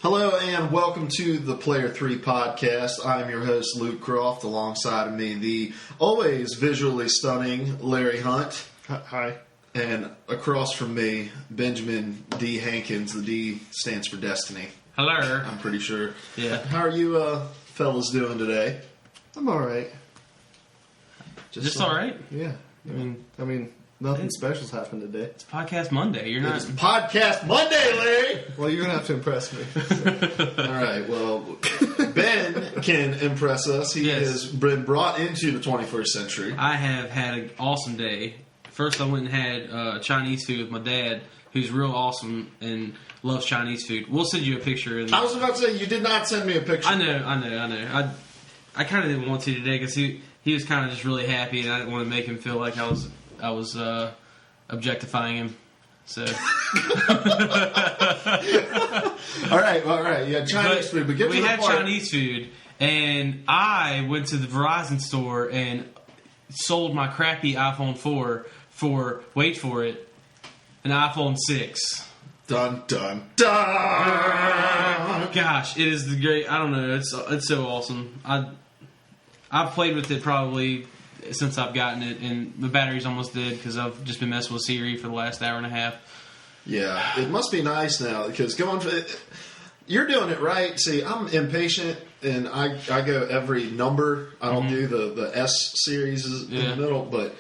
Hello and welcome to the Player 3 podcast. I'm your host, Luke Croft. Alongside of me, the always visually stunning Larry Hunt. Hi. And across from me, Benjamin D. Hankins. The D stands for Destiny. Hello. I'm pretty sure. Yeah. How are you fellas doing today? I'm all right. Just all right? Yeah. I mean, nothing special's happened today. It's Podcast Monday. You're not... It's Podcast Monday, Larry! Well, you're going to have to impress me. All right, well, Ben can impress us. He has been brought into the 21st century. I have had an awesome day. First, I went and had Chinese food with my dad, who's real awesome and loves Chinese food. We'll send you a picture. I was about to say, you did not send me a picture. I know. I kind of didn't want to today because he was kind of just really happy, and I didn't want to make him feel like I was objectifying him. So. All right. Yeah, Chinese food. But we had Chinese food, and I went to the Verizon store and sold my crappy iPhone 4 for, wait for it, an iPhone 6. Dun, dun, dun! Gosh, it is the great. I don't know. It's so awesome. I've played with it probably since I've gotten it, and the battery's almost dead because I've just been messing with Siri for the last hour and a half. Yeah, it must be nice now because you're doing it right. See, I'm impatient, and I go every number. I don't do the S series in the middle, but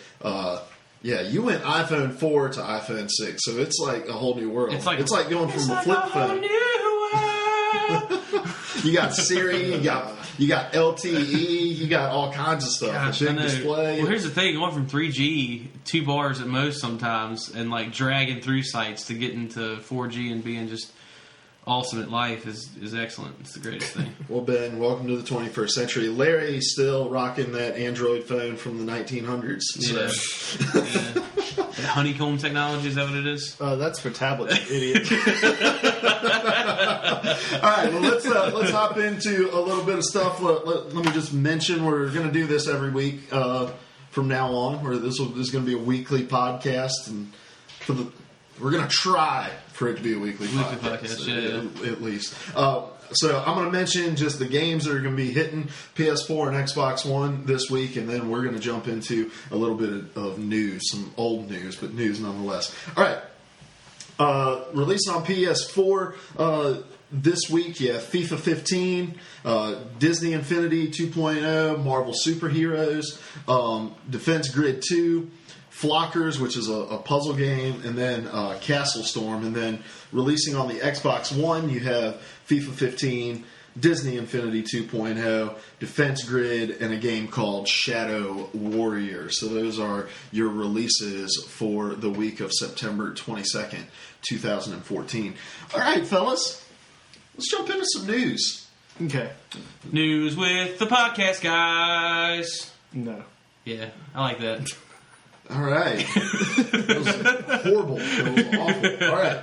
yeah, you went iPhone 4 to iPhone 6, so it's like a whole new world. It's like going from a flip phone. You got Siri, you got LTE, you got all kinds of stuff. Gosh, a big display. Well, here's the thing: going from 3G, 2 bars at most sometimes, and like dragging through sites to get into 4G and being just awesome at life is excellent. It's the greatest thing. Well, Ben, welcome to the 21st century. Larry's still rocking that Android phone from the 1900s. So. Yeah. Honeycomb technology, is that what it is? That's for tablets, idiot. All right, well, let's hop into a little bit of stuff. Let me just mention we're going to do this every week from now on. Where this is going to be a weekly podcast, and we're going to try for it to be a weekly podcast at least. So I'm going to mention just the games that are going to be hitting PS4 and Xbox One this week, and then we're going to jump into a little bit of news, some old news, but news nonetheless. All right. Releasing on PS4 this week, FIFA 15, Disney Infinity 2.0, Marvel Superheroes, Defense Grid 2, Flockers, which is a puzzle game, and then Castle Storm. And then releasing on the Xbox One, you have FIFA 15, Disney Infinity 2.0, Defense Grid, and a game called Shadow Warrior. So those are your releases for the week of September 22nd, 2014. All right, fellas, let's jump into some news. Okay. News with the podcast guys. No. Yeah, I like that. All right. That was horrible. That was awful. All right.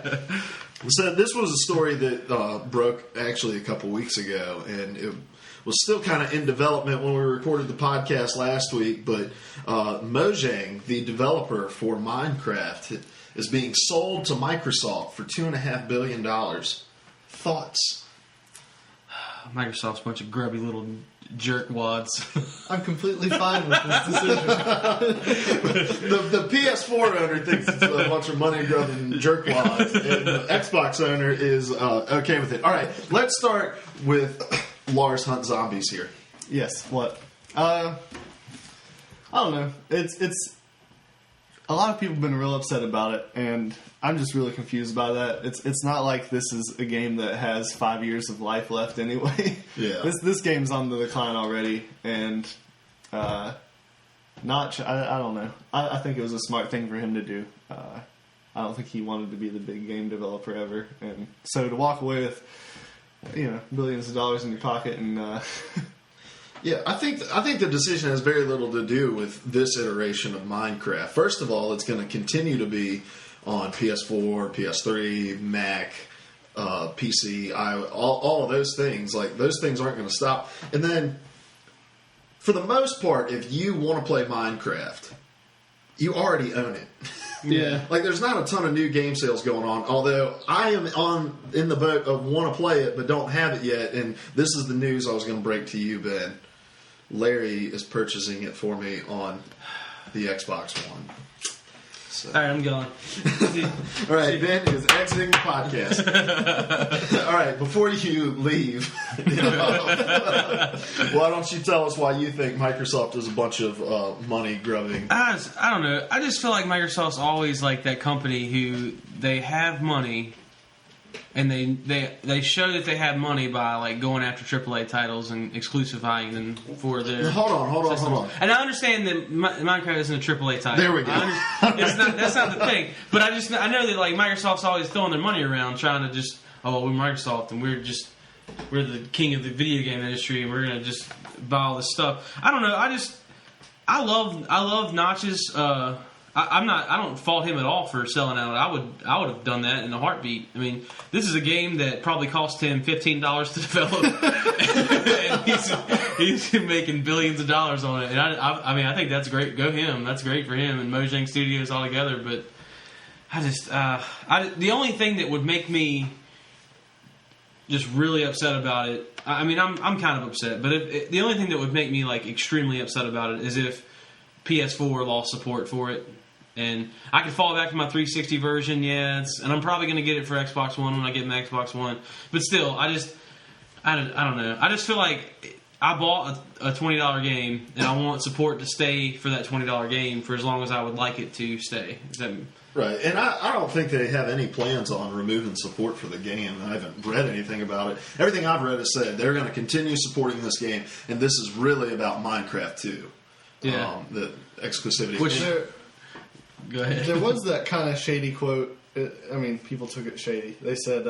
So this was a story that broke actually a couple weeks ago, and it was still kind of in development when we recorded the podcast last week, but Mojang, the developer for Minecraft, is being sold to Microsoft for $2.5 billion. Thoughts? Microsoft's a bunch of grubby little jerkwads. I'm completely fine with this decision. The PS4 owner thinks it's a bunch of money-grubbing jerkwads, and the Xbox owner is okay with it. All right, let's start with Lars Hunt Zombies here. Yes, what? I don't know. It's a lot of people have been real upset about it, and I'm just really confused by that. It's not like this is a game that has 5 years of life left anyway. Yeah. This game's on the decline already, and I don't know. I think it was a smart thing for him to do. I don't think he wanted to be the big game developer ever, and so to walk away with billions of dollars in your pocket and. Yeah, I think the decision has very little to do with this iteration of Minecraft. First of all, it's going to continue to be on PS4, PS3, Mac, PC, all of those things. Like, those things aren't going to stop. And then, for the most part, if you want to play Minecraft, you already own it. Yeah. Like, there's not a ton of new game sales going on, although I am in the boat of want to play it but don't have it yet, and this is the news I was going to break to you, Ben. Larry is purchasing it for me on the Xbox One. So. All right, I'm going. All right, Ben is exiting the podcast. All right, before you leave, why don't you tell us why you think Microsoft is a bunch of money grubbing? I don't know. I just feel like Microsoft's always like that company who they have money, and they show that they have money by like going after AAA titles and exclusifying them for their. Hold on. And I understand that Minecraft isn't a AAA title. There we go. That's not the thing. But I know that like Microsoft's always throwing their money around, trying to just we're Microsoft and we're the king of the video game industry and we're gonna just buy all this stuff. I don't know. I love Notch's. I don't fault him at all for selling out. I would have done that in a heartbeat. I mean, this is a game that probably cost him $15 to develop, and he's making billions of dollars on it. And I mean, I think that's great. Go him. That's great for him and Mojang Studios all together. But the only thing that would make me just really upset about it. I mean, I'm kind of upset, but the only thing that would make me like extremely upset about it is if PS4 lost support for it. And I could fall back to my 360 version, and I'm probably going to get it for Xbox One when I get my Xbox One. But still, I don't know. I just feel like I bought a $20 game, and I want support to stay for that $20 game for as long as I would like it to stay. Right, and I don't think they have any plans on removing support for the game. I haven't read anything about it. Everything I've read has said they're going to continue supporting this game, and this is really about Minecraft 2. Yeah. The exclusivity. Which Go ahead. There was that kind of shady quote. I mean, people took it shady. They said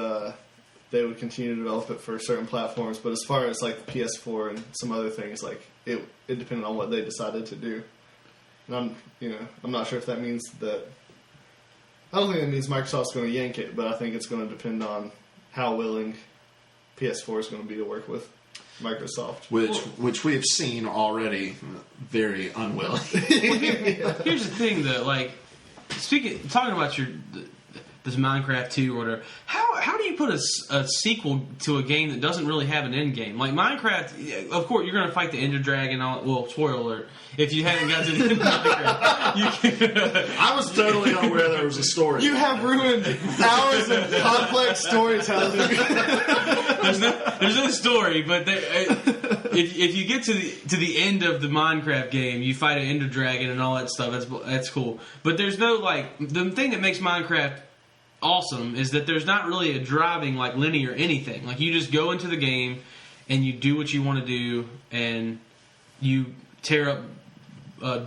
they would continue to develop it for certain platforms, but as far as like the PS4 and some other things, like it depended on what they decided to do. And I'm not sure if that means that. I don't think that means Microsoft's going to yank it, but I think it's going to depend on how willing PS4 is going to be to work with Microsoft, which we have seen already, very unwilling. Here's the thing, though. Like, talking about this Minecraft 2 or whatever. How do you put a sequel to a game that doesn't really have an end game? Like Minecraft, of course, you're going to fight the Ender Dragon. Well, spoiler alert. If you hadn't got to the end of Minecraft, I was totally unaware there was a story. You have ruined hours of complex storytelling. There's no story, but if you get to the end of the Minecraft game, you fight an Ender Dragon and all that stuff. That's cool. But there's no the thing that makes Minecraft awesome is that there's not really a driving like linear anything. Like you just go into the game and you do what you want to do and you tear up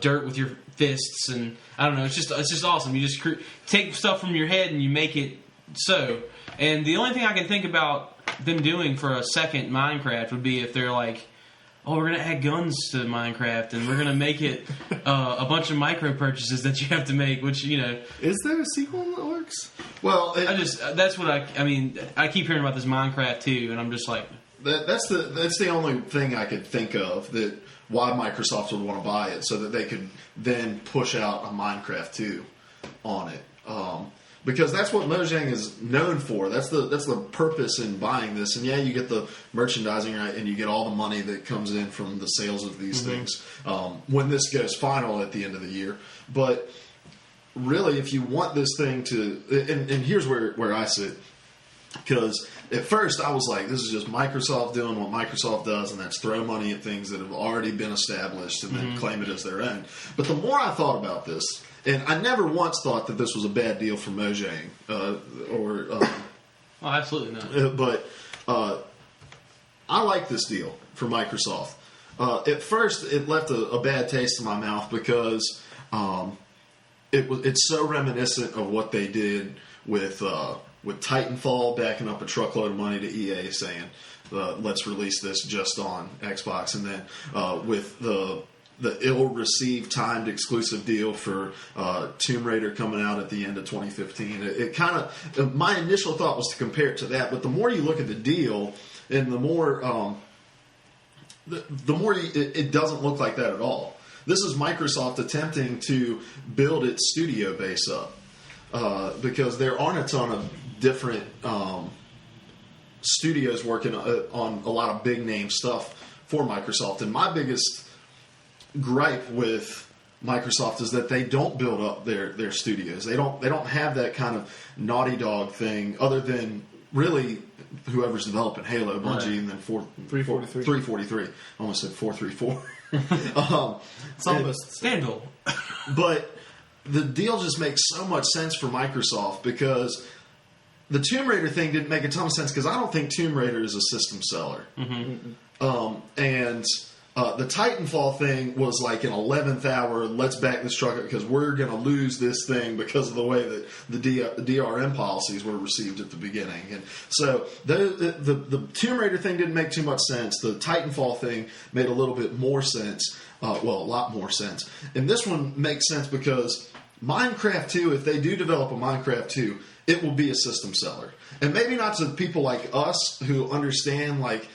dirt with your fists and I don't know. It's just awesome. You just take stuff from your head and you make it so. And the only thing I can think about them doing for a second Minecraft would be if they're like, oh, we're going to add guns to Minecraft and we're going to make it a bunch of micro purchases that you have to make, which, Is there a sequel in the works? Well, that's what I mean, I keep hearing about this Minecraft too, and I'm just like... That's the only thing I could think of that why Microsoft would want to buy it, so that they could then push out a Minecraft 2 on it. Because that's what Mojang is known for. That's the purpose in buying this. And yeah, you get the merchandising right, and you get all the money that comes in from the sales of these things when this goes final at the end of the year. But really, if you want this thing to, and here's where I sit, because at first I was like, this is just Microsoft doing what Microsoft does, and that's throw money at things that have already been established and then claim it as their own. But the more I thought about this, and I never once thought that this was a bad deal for Mojang, Oh, absolutely not. But I like this deal for Microsoft. At first, it left a bad taste in my mouth because it's so reminiscent of what they did with Titanfall, backing up a truckload of money to EA, saying, "Let's release this just on Xbox," and then with the ill-received timed exclusive deal for Tomb Raider coming out at the end of 2015. It kind of, my initial thought was to compare it to that, but the more you look at the deal, and the more it doesn't look like that at all. this is Microsoft attempting to build its studio base up because there aren't a ton of different studios working on a lot of big name stuff for Microsoft. And my biggest gripe with Microsoft is that they don't build up their studios. They don't have that kind of Naughty Dog thing, other than really whoever's developing Halo, Bungie, Right. and then 343. 343. I almost said 434. It's almost Vandal. But the deal just makes so much sense for Microsoft because the Tomb Raider thing didn't make a ton of sense because I don't think Tomb Raider is a system seller. And the Titanfall thing was like an 11th hour, let's back this truck up because we're going to lose this thing because of the way that the DRM policies were received at the beginning. And so the Tomb Raider thing didn't make too much sense. The Titanfall thing made a little bit more sense. A lot more sense. And this one makes sense because Minecraft 2, if they do develop a Minecraft 2, it will be a system seller. And maybe not to people like us who understand, like,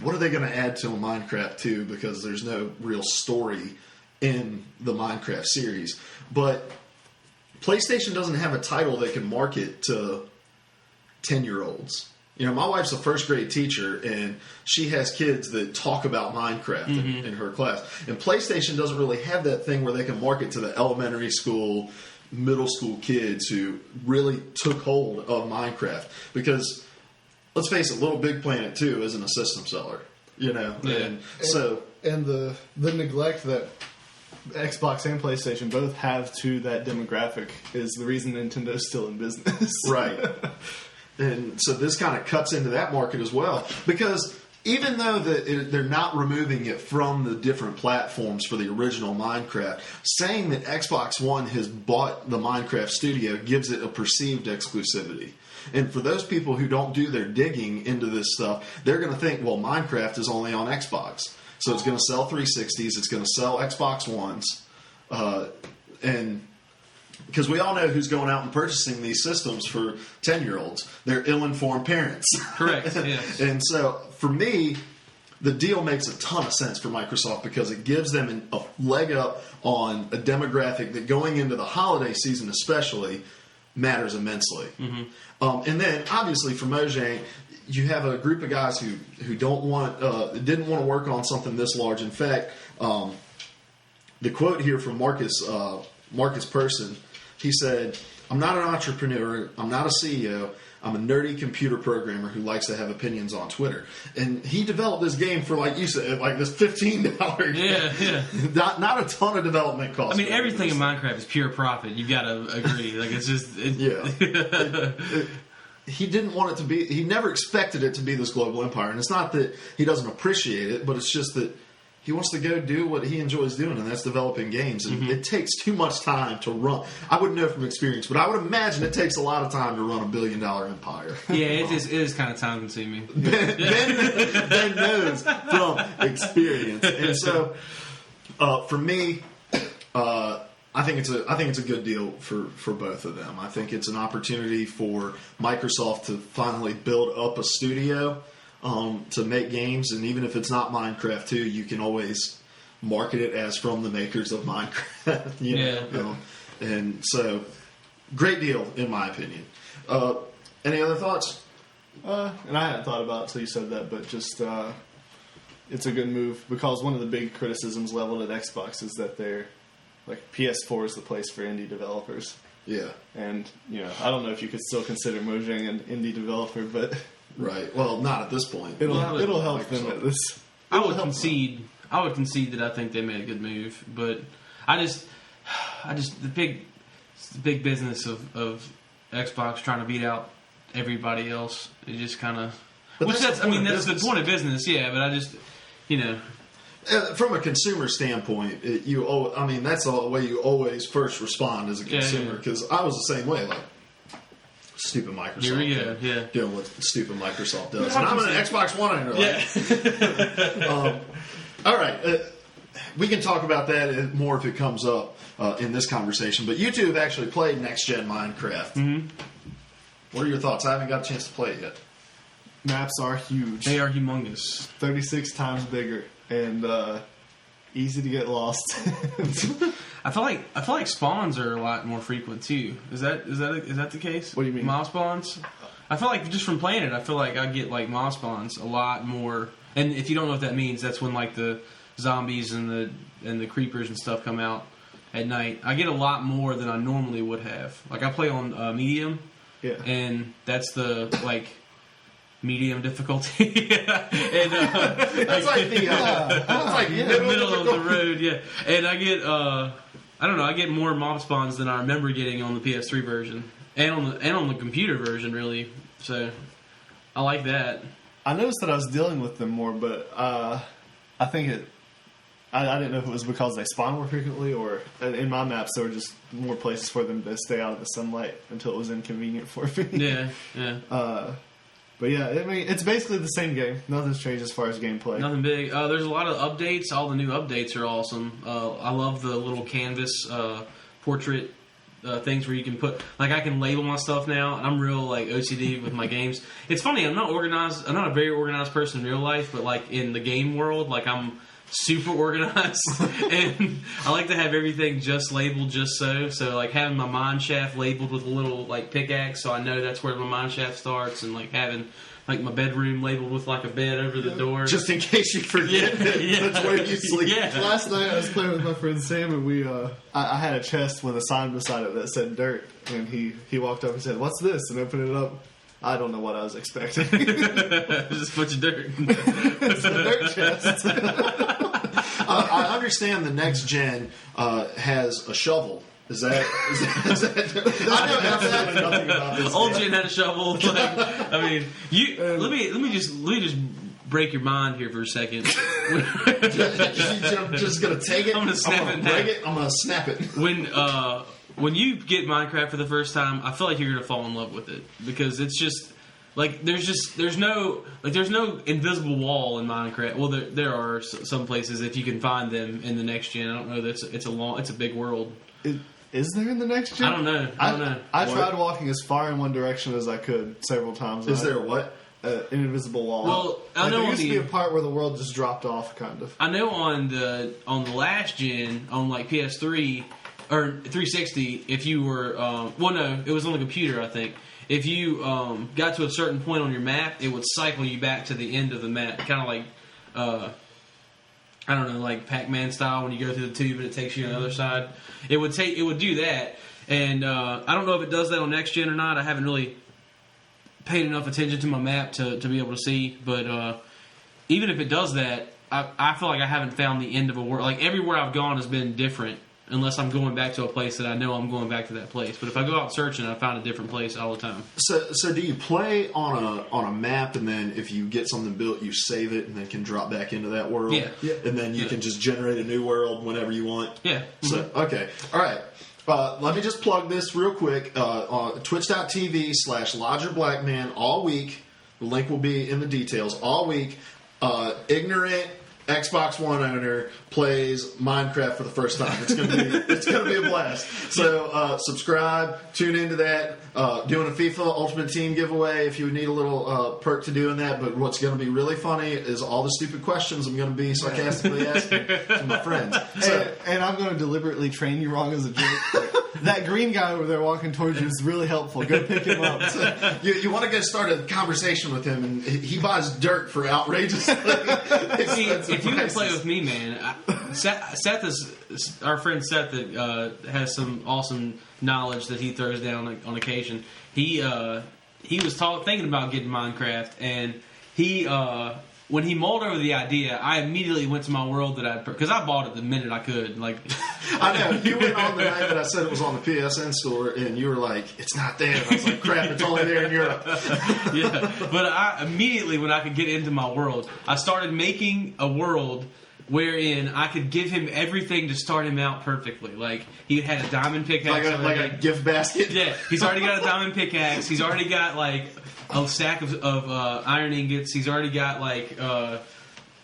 what are they going to add to a Minecraft 2 because there's no real story in the Minecraft series. But PlayStation doesn't have a title they can market to 10-year-olds. You know, my wife's a first grade teacher, and she has kids that talk about Minecraft in her class. And PlayStation doesn't really have that thing where they can market to the elementary school, middle school kids who really took hold of Minecraft. Because, let's face it, Little Big Planet 2 isn't a system seller. You know? Yeah. And the neglect that Xbox and PlayStation both have to that demographic is the reason Nintendo's still in business. Right. And so this kind of cuts into that market as well. Because even though they're not removing it from the different platforms for the original Minecraft, saying that Xbox One has bought the Minecraft studio gives it a perceived exclusivity. And for those people who don't do their digging into this stuff, they're going to think, well, Minecraft is only on Xbox. So it's going to sell 360s, it's going to sell Xbox Ones, and because we all know who's going out and purchasing these systems for 10-year-olds. They're ill-informed parents. Correct, yes. And so, for me, the deal makes a ton of sense for Microsoft because it gives them a leg up on a demographic that going into the holiday season especially matters immensely. And then, obviously, for Mojang, you have a group of guys who didn't want to work on something this large. In fact, the quote here from Marcus Persson, he said, "I'm not an entrepreneur. I'm not a CEO. I'm a nerdy computer programmer who likes to have opinions on Twitter." And he developed this game for, like you said, like this $15 game. Yeah. Not a ton of development costs. I mean, everything in Minecraft is pure profit. You've got to agree. Like, it's just... He didn't want it to be... He never expected it to be this global empire. And it's not that he doesn't appreciate it, but it's just that he wants to go do what he enjoys doing, and that's developing games. And it takes too much time to run. I wouldn't know from experience, but I would imagine it takes a lot of time to run $1 billion empire. Yeah, it is kind of time consuming. Ben knows from experience. And so, for me, I think it's a good deal for both of them. I think it's an opportunity for Microsoft to finally build up a studio to make games, and even if it's not Minecraft 2, you can always market it as from the makers of Minecraft. You know? And so, great deal in my opinion. Any other thoughts? And I hadn't thought about it until you said that, but just it's a good move because one of the big criticisms leveled at Xbox is that they're like PS4 is the place for indie developers. Yeah. And I don't know if you could still consider Mojang an indie developer, but right. Well, not at this point. It'll help them at this. I would concede that I think they made a good move, but I just the big business of Xbox trying to beat out everybody else. It just kind of, that's the point of business. Yeah, but I just from a consumer standpoint, that's the way you always first respond as a consumer. Because I was the same way, like stupid Microsoft. Here we go, doing what stupid Microsoft does, and I'm an Xbox One owner. All right, we can talk about that more if it comes up in this conversation. But you two have actually played next gen Minecraft. Mm-hmm. What are your thoughts? I haven't got a chance to play it yet. Maps are huge. They are humongous. 36 times bigger. And easy to get lost. I feel like spawns are a lot more frequent too. Is that the case? What do you mean? Mob spawns? I feel like just from playing it, I feel like I get like mob spawns a lot more. And if you don't know what that means, that's when like the zombies and the creepers and stuff come out at night. I get a lot more than I normally would have. Like I play on medium, and that's the like medium difficulty. And that's like the middle of the road. Yeah, and I get I don't know. I get more mob spawns than I remember getting on the PS3 version and on the computer version, really. So I like that. I noticed that I was dealing with them more, but I think I didn't know if it was because they spawn more frequently, or in my maps there were just more places for them to stay out of the sunlight until it was inconvenient for me. Yeah. But yeah, I mean, it's basically the same game. Nothing's changed as far as gameplay. Nothing big. There's a lot of updates. All the new updates are awesome. I love the little canvas portrait things where you can put, like, I can label my stuff now. I'm real like OCD with my games. It's funny. I'm not organized. I'm not a very organized person in real life, but like in the game world, like I'm super organized, and I like to have everything just labeled just so. So like having my mine shaft labeled with a little like pickaxe, so I know that's where my mine shaft starts, and like having like my bedroom labeled with like a bed over the door, just in case you forget. That's where you sleep. Yeah. Last night I was playing with my friend Sam, and we I had a chest with a sign beside it that said dirt, and he walked up and said, "What's this?" and opened it up. I don't know what I was expecting. Just a bunch of dirt. It's a dirt chest. I understand the next gen has a shovel. Is that I know absolutely nothing about this. Old gen had a shovel. Like, I mean, let me just break your mind here for a second. I'm just gonna take it. I'm gonna snap it. Break it. I'm gonna snap it. When you get Minecraft for the first time, I feel like you're gonna fall in love with it, because it's just like there's no invisible wall in Minecraft. Well, there are some places if you can find them in the next gen. I don't know. It's a big world. Is there in the next gen? I don't know. I tried walking as far in one direction as I could several times. Is there what? An invisible wall. Well, I know there used to be a part where the world just dropped off, kind of. I know on the last gen, on like PS3 or 360, if you were it was on the computer, I think. If you got to a certain point on your map, it would cycle you back to the end of the map, kind of like I don't know, like Pac-Man style, when you go through the tube and it takes you on the other side. It would do that, and I don't know if it does that on next gen or not. I haven't really paid enough attention to my map to be able to see, but even if it does that, I feel like I haven't found the end of a world. Like everywhere I've gone has been different, unless I'm going back to a place that I know I'm going back to that place. But if I go out searching, I find a different place all the time. So do you play on a map, and then if you get something built, you save it, and then can drop back into that world? Yeah. And then you can just generate a new world whenever you want? Yeah. So, okay. All right. Let me just plug this real quick. On twitch.tv/LodgerBlackman all week. The link will be in the details. All week, ignorant Xbox One owner plays Minecraft for the first time. It's gonna be a blast. So subscribe, tune into that. Doing a FIFA Ultimate Team giveaway if you need a little perk to doing that. But what's going to be really funny is all the stupid questions I'm going to be sarcastically asking to my friends. And I'm going to deliberately train you wrong as a joke. That green guy over there walking towards you is really helpful. Go pick him up. You want to go start a conversation with him, and he buys dirt for outrageous. If you would play with me, man, Seth is our friend Seth that has some awesome knowledge that he throws down on occasion. He was thinking about getting Minecraft, and he when he mulled over the idea, I immediately went to my world because I bought it the minute I could. Like, I know you went on the night that I said it was on the PSN store, and you were like, "It's not there." And I was like, "Crap, it's only there in Europe." Yeah, but I immediately, when I could get into my world, I started making a world wherein I could give him everything to start him out perfectly. Like, he had a diamond pickaxe, like a gift basket. Yeah, he's already got a diamond pickaxe. He's already got like a stack of iron ingots. He's already got like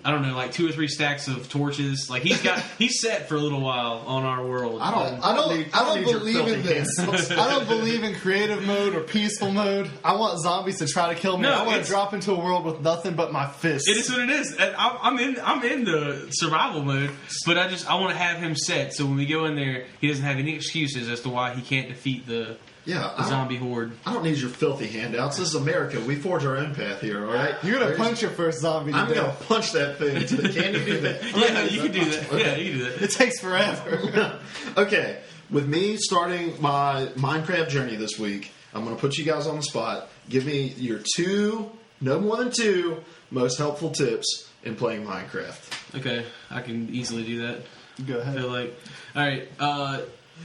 I don't know, like 2 or 3 stacks of torches. Like he's set for a little while on our world. I don't believe in this. I don't believe in creative mode or peaceful mode. I want zombies to try to kill me. No, I want to drop into a world with nothing but my fists. It is what it is. And I'm in the survival mode, but I want to have him set so when we go in there, he doesn't have any excuses as to why he can't defeat the zombie horde. I don't need your filthy handouts. This is America. We forge our own path here, all right? You're going to punch your first zombie to I'm going to death. punch that thing. Can you do that? Yeah, you can do that. Yeah, you can do that. It takes forever. Okay, with me starting my Minecraft journey this week, I'm going to put you guys on the spot. Give me your 2, no more than 2, most helpful tips in playing Minecraft. Okay, I can easily do that. Go ahead. I feel like, all right.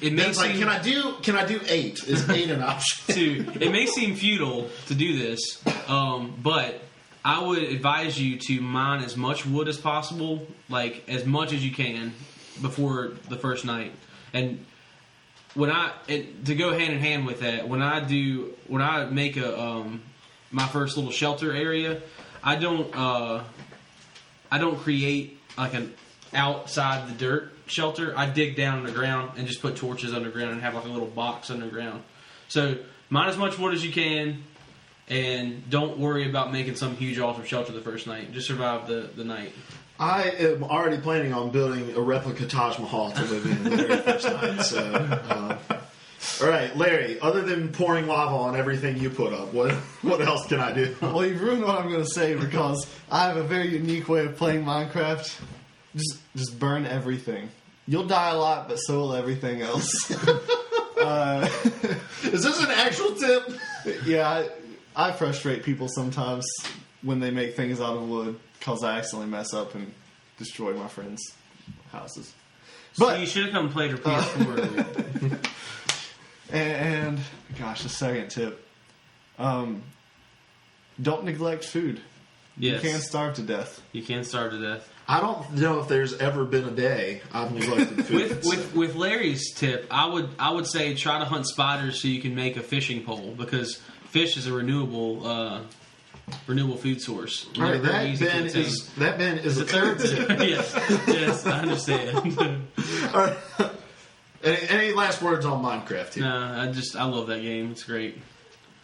It may It's like, seem, can I do 8? Is 8 an option? 2. It may seem futile to do this, but I would advise you to mine as much wood as possible, like as much as you can, before the first night. And to go hand in hand with that, when I make my first little shelter area, I don't create like an outside the dirt shelter. I dig down underground and just put torches underground and have like a little box underground. So mine as much wood as you can, and don't worry about making some huge awesome shelter the first night. Just survive the night. I am already planning on building a replica Taj Mahal to live in the very first night. So, all right, Larry. Other than pouring lava on everything you put up, what else can I do? Well, you've ruined what I'm going to say because I have a very unique way of playing Minecraft. Just burn everything. You'll die a lot, but so will everything else. Is this an actual tip? Yeah, I frustrate people sometimes when they make things out of wood because I accidentally mess up and destroy my friends' houses. But so you should have come and played your PS4. And gosh, the second tip: don't neglect food. Yes. You can starve to death. You can starve to death. I don't know if there's ever been a day I've neglected food. With Larry's tip, I would say try to hunt spiders so you can make a fishing pole, because fish is a renewable food source. All right, that Ben is a third tip. yes, I understand. All right. Any last words on Minecraft here? No, I love that game. It's great.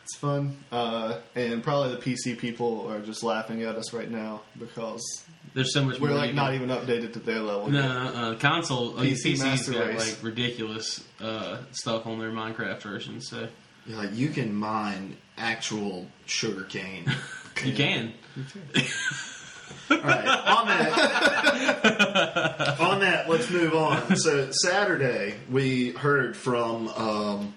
It's fun, and probably the PC people are just laughing at us right now because there's so much. We're like not even updated to their level. No, console PC's got race. like ridiculous stuff on their Minecraft version. So yeah, like you can mine actual sugar cane. You can. All right. On that, let's move on. So Saturday, we heard from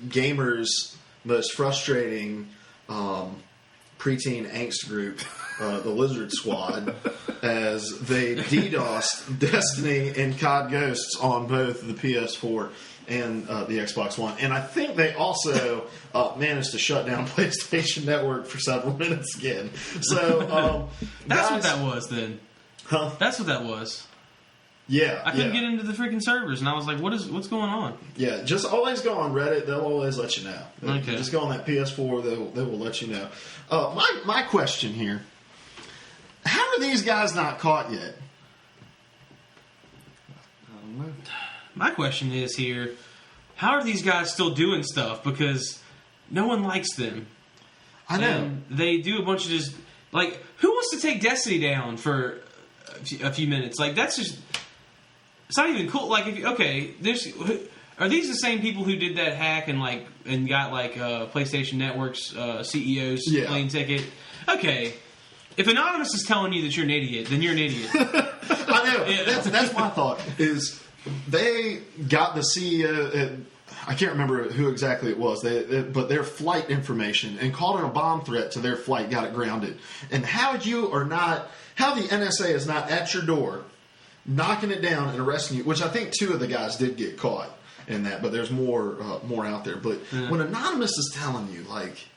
gamers' most frustrating preteen angst group, the Lizard Squad, as they DDoSed Destiny and COD Ghosts on both the PS4 and the Xbox One. And I think they also managed to shut down PlayStation Network for several minutes again. So that's what that was then. Huh? That's what that was. Yeah. I couldn't get into the freaking servers, and I was like, what's going on? Yeah, just always go on Reddit. They'll always let you know. Okay. Just go on that PS4. They will let you know. My question here: how are these guys not caught yet? I don't know. My question is here: how are these guys still doing stuff? Because no one likes them. I know. And they do a bunch of just like, who wants to take Destiny down for a few minutes? Like, that's just. It's not even cool. Like, are these the same people who did that hack and got PlayStation Network's CEO's plane ticket? Okay, if Anonymous is telling you that you're an idiot, then you're an idiot. I know. Yeah. That's my thought. Is they got the CEO? I can't remember who exactly it was. But their flight information and called in a bomb threat to their flight, got it grounded. And how the NSA is not at your door, knocking it down and arresting you, which I think 2 of the guys did get caught in that, but there's more out there. But when Anonymous is telling you, like,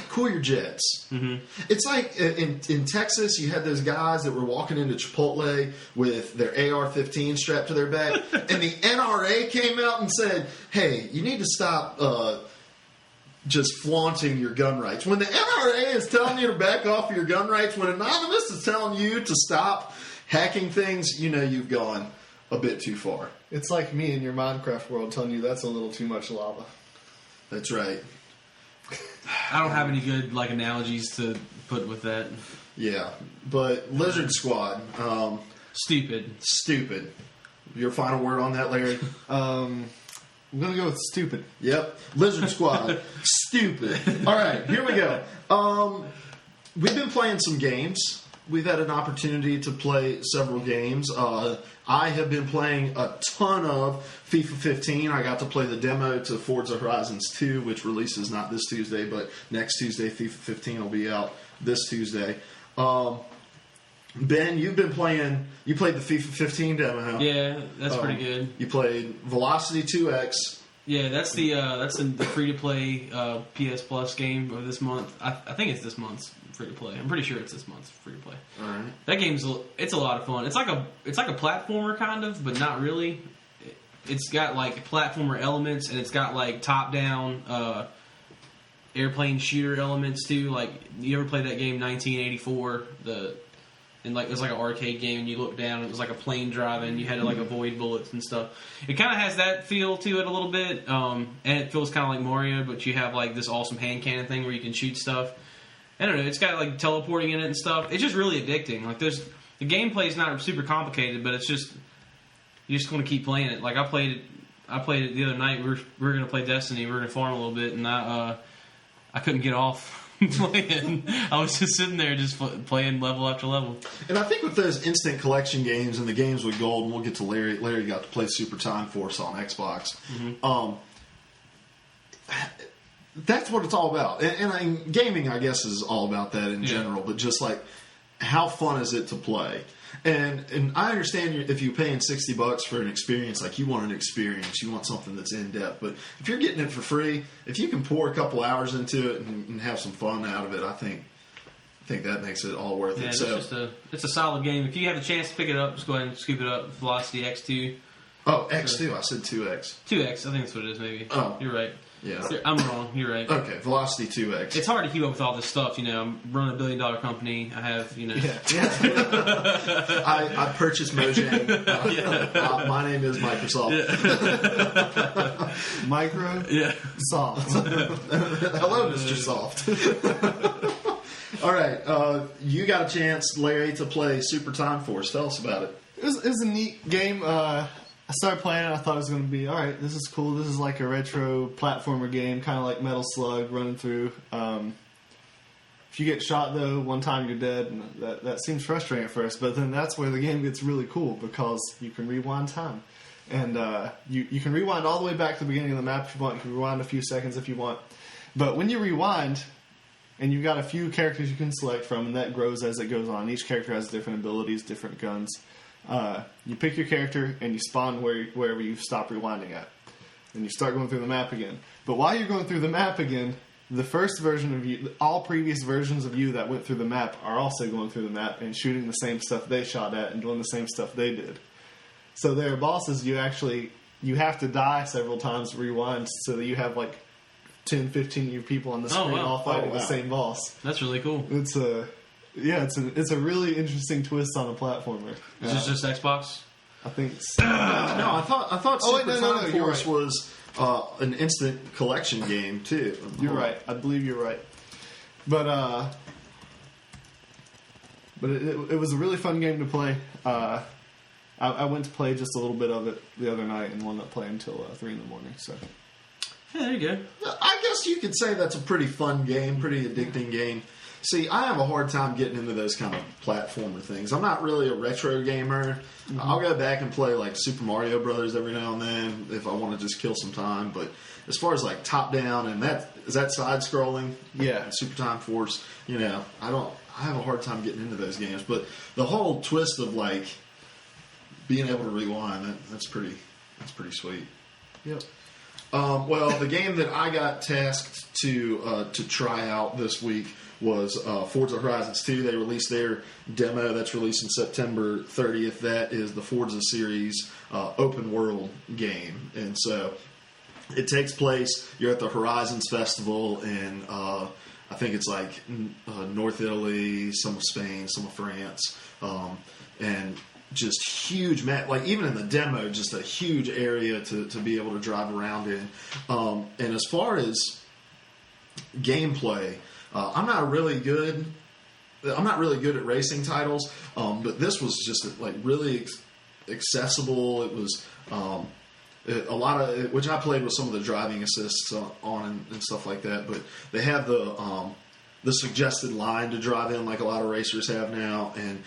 cool your jets. Mm-hmm. It's like in Texas, you had those guys that were walking into Chipotle with their AR-15 strapped to their back, and the NRA came out and said, hey, you need to stop just flaunting your gun rights. When the NRA is telling you to back off your gun rights, when Anonymous is telling you to stop hacking things, you know you've gone a bit too far. It's like me in your Minecraft world telling you that's a little too much lava. That's right. I don't have any good analogies to put with that. Yeah, but Lizard Squad, Stupid. Your final word on that, Larry? I'm going to go with stupid. Yep. Lizard Squad. Stupid. All right, here we go. We've been playing some games. We've had an opportunity to play several games. I have been playing a ton of FIFA 15. I got to play the demo to Forza Horizon 2, which releases not this Tuesday, but next Tuesday. FIFA 15 will be out this Tuesday. Ben, you've been playing. You played the FIFA 15 demo. Yeah, that's pretty good. You played Velocity 2X. Yeah, that's the free to play PS Plus game of this month. I think it's this month's free to play. I'm pretty sure it's this month's free to play. All right. That game's it's a lot of fun. It's like a platformer kind of, but not really. It's got platformer elements, and it's got top down airplane shooter elements too. Like, you ever played that game 1984? It was like an arcade game, and you look down, and it was like a plane driving, and you had to avoid bullets and stuff. It kind of has that feel to it a little bit, and it feels kind of like Mario, but you have this awesome hand cannon thing where you can shoot stuff. I don't know, it's got teleporting in it and stuff. It's just really addicting. The gameplay is not super complicated, but it's just, you just want to keep playing it. I played it the other night. We were going to play Destiny. We were going to farm a little bit, and I couldn't get off playing. I was just sitting there just playing level after level. And I think with those instant collection games and the games with gold, and we'll get to Larry. Larry got to play Super Time Force on Xbox. Mm-hmm. That's what it's all about. And gaming, I guess, is all about that in general. But just how fun is it to play? And I understand if you're paying $60 for an experience, you want an experience, you want something that's in depth. But if you're getting it for free, if you can pour a couple hours into it and have some fun out of it, I think that makes it all worth it. So it's a solid game. If you have the chance to pick it up, just go ahead and scoop it up. Velocity X2. Oh, X2. I said 2X. 2X. I think that's what it is. Maybe. Oh, you're right. Yeah, I'm wrong. You're right. Okay, Velocity 2X. It's hard to keep up with all this stuff. I'm running $1 billion company. I have, Yeah. I purchased Mojang. My name is Microsoft. Yeah. Micro. Yeah. Soft. Hello, Mr. Soft. All right, you got a chance, Larry, to play Super Time Force. Tell us about it. It was a neat game. I started playing it. I thought it was going to be, all right, this is cool. This is like a retro platformer game, kind of like Metal Slug running through. If you get shot, though, one time you're dead, and that seems frustrating at first. But then that's where the game gets really cool, because you can rewind time. And you can rewind all the way back to the beginning of the map if you want. You can rewind a few seconds if you want. But when you rewind, and you've got a few characters you can select from, and that grows as it goes on. Each character has different abilities, different guns. You pick your character and you spawn wherever you stop rewinding at. And you start going through the map again. But while you're going through the map again, the first version of you, all previous versions of you that went through the map are also going through the map and shooting the same stuff they shot at and doing the same stuff they did. So there are bosses you have to die several times to rewind so that you have 10, 15 of your people on the screen all fighting the same boss. That's really cool. It's a really interesting twist on a platformer. Is this just Xbox? I think so. No, I thought Super Time Force right. was an instant collection game too. You're right. I believe you're right. But it was a really fun game to play. I went to play just a little bit of it the other night and wound up playing until 3 in the morning. So. Yeah, there you go. I guess you could say that's a pretty fun game, pretty addicting game. See, I have a hard time getting into those kind of platformer things. I'm not really a retro gamer. Mm-hmm. I'll go back and play Super Mario Brothers every now and then if I want to just kill some time. But as far as top down and is that side scrolling? Yeah, Super Time Force. I have a hard time getting into those games. But the whole twist of being able to rewind, that's pretty sweet. Yep. Well, the game that I got tasked to try out this week was Forza Horizon 2. They released their demo. That's releasing September 30th. That is the Forza series open world game. And so it takes place. You're at the Horizons Festival in I think it's like North Italy, some of Spain, some of France, and just huge, like even in the demo, just a huge area to be able to drive around in. And as far as gameplay, I'm not really good at racing titles, but this was just like really accessible. It was a lot of which I played with some of the driving assists on and stuff like that. But they have the suggested line to drive in like a lot of racers have now, and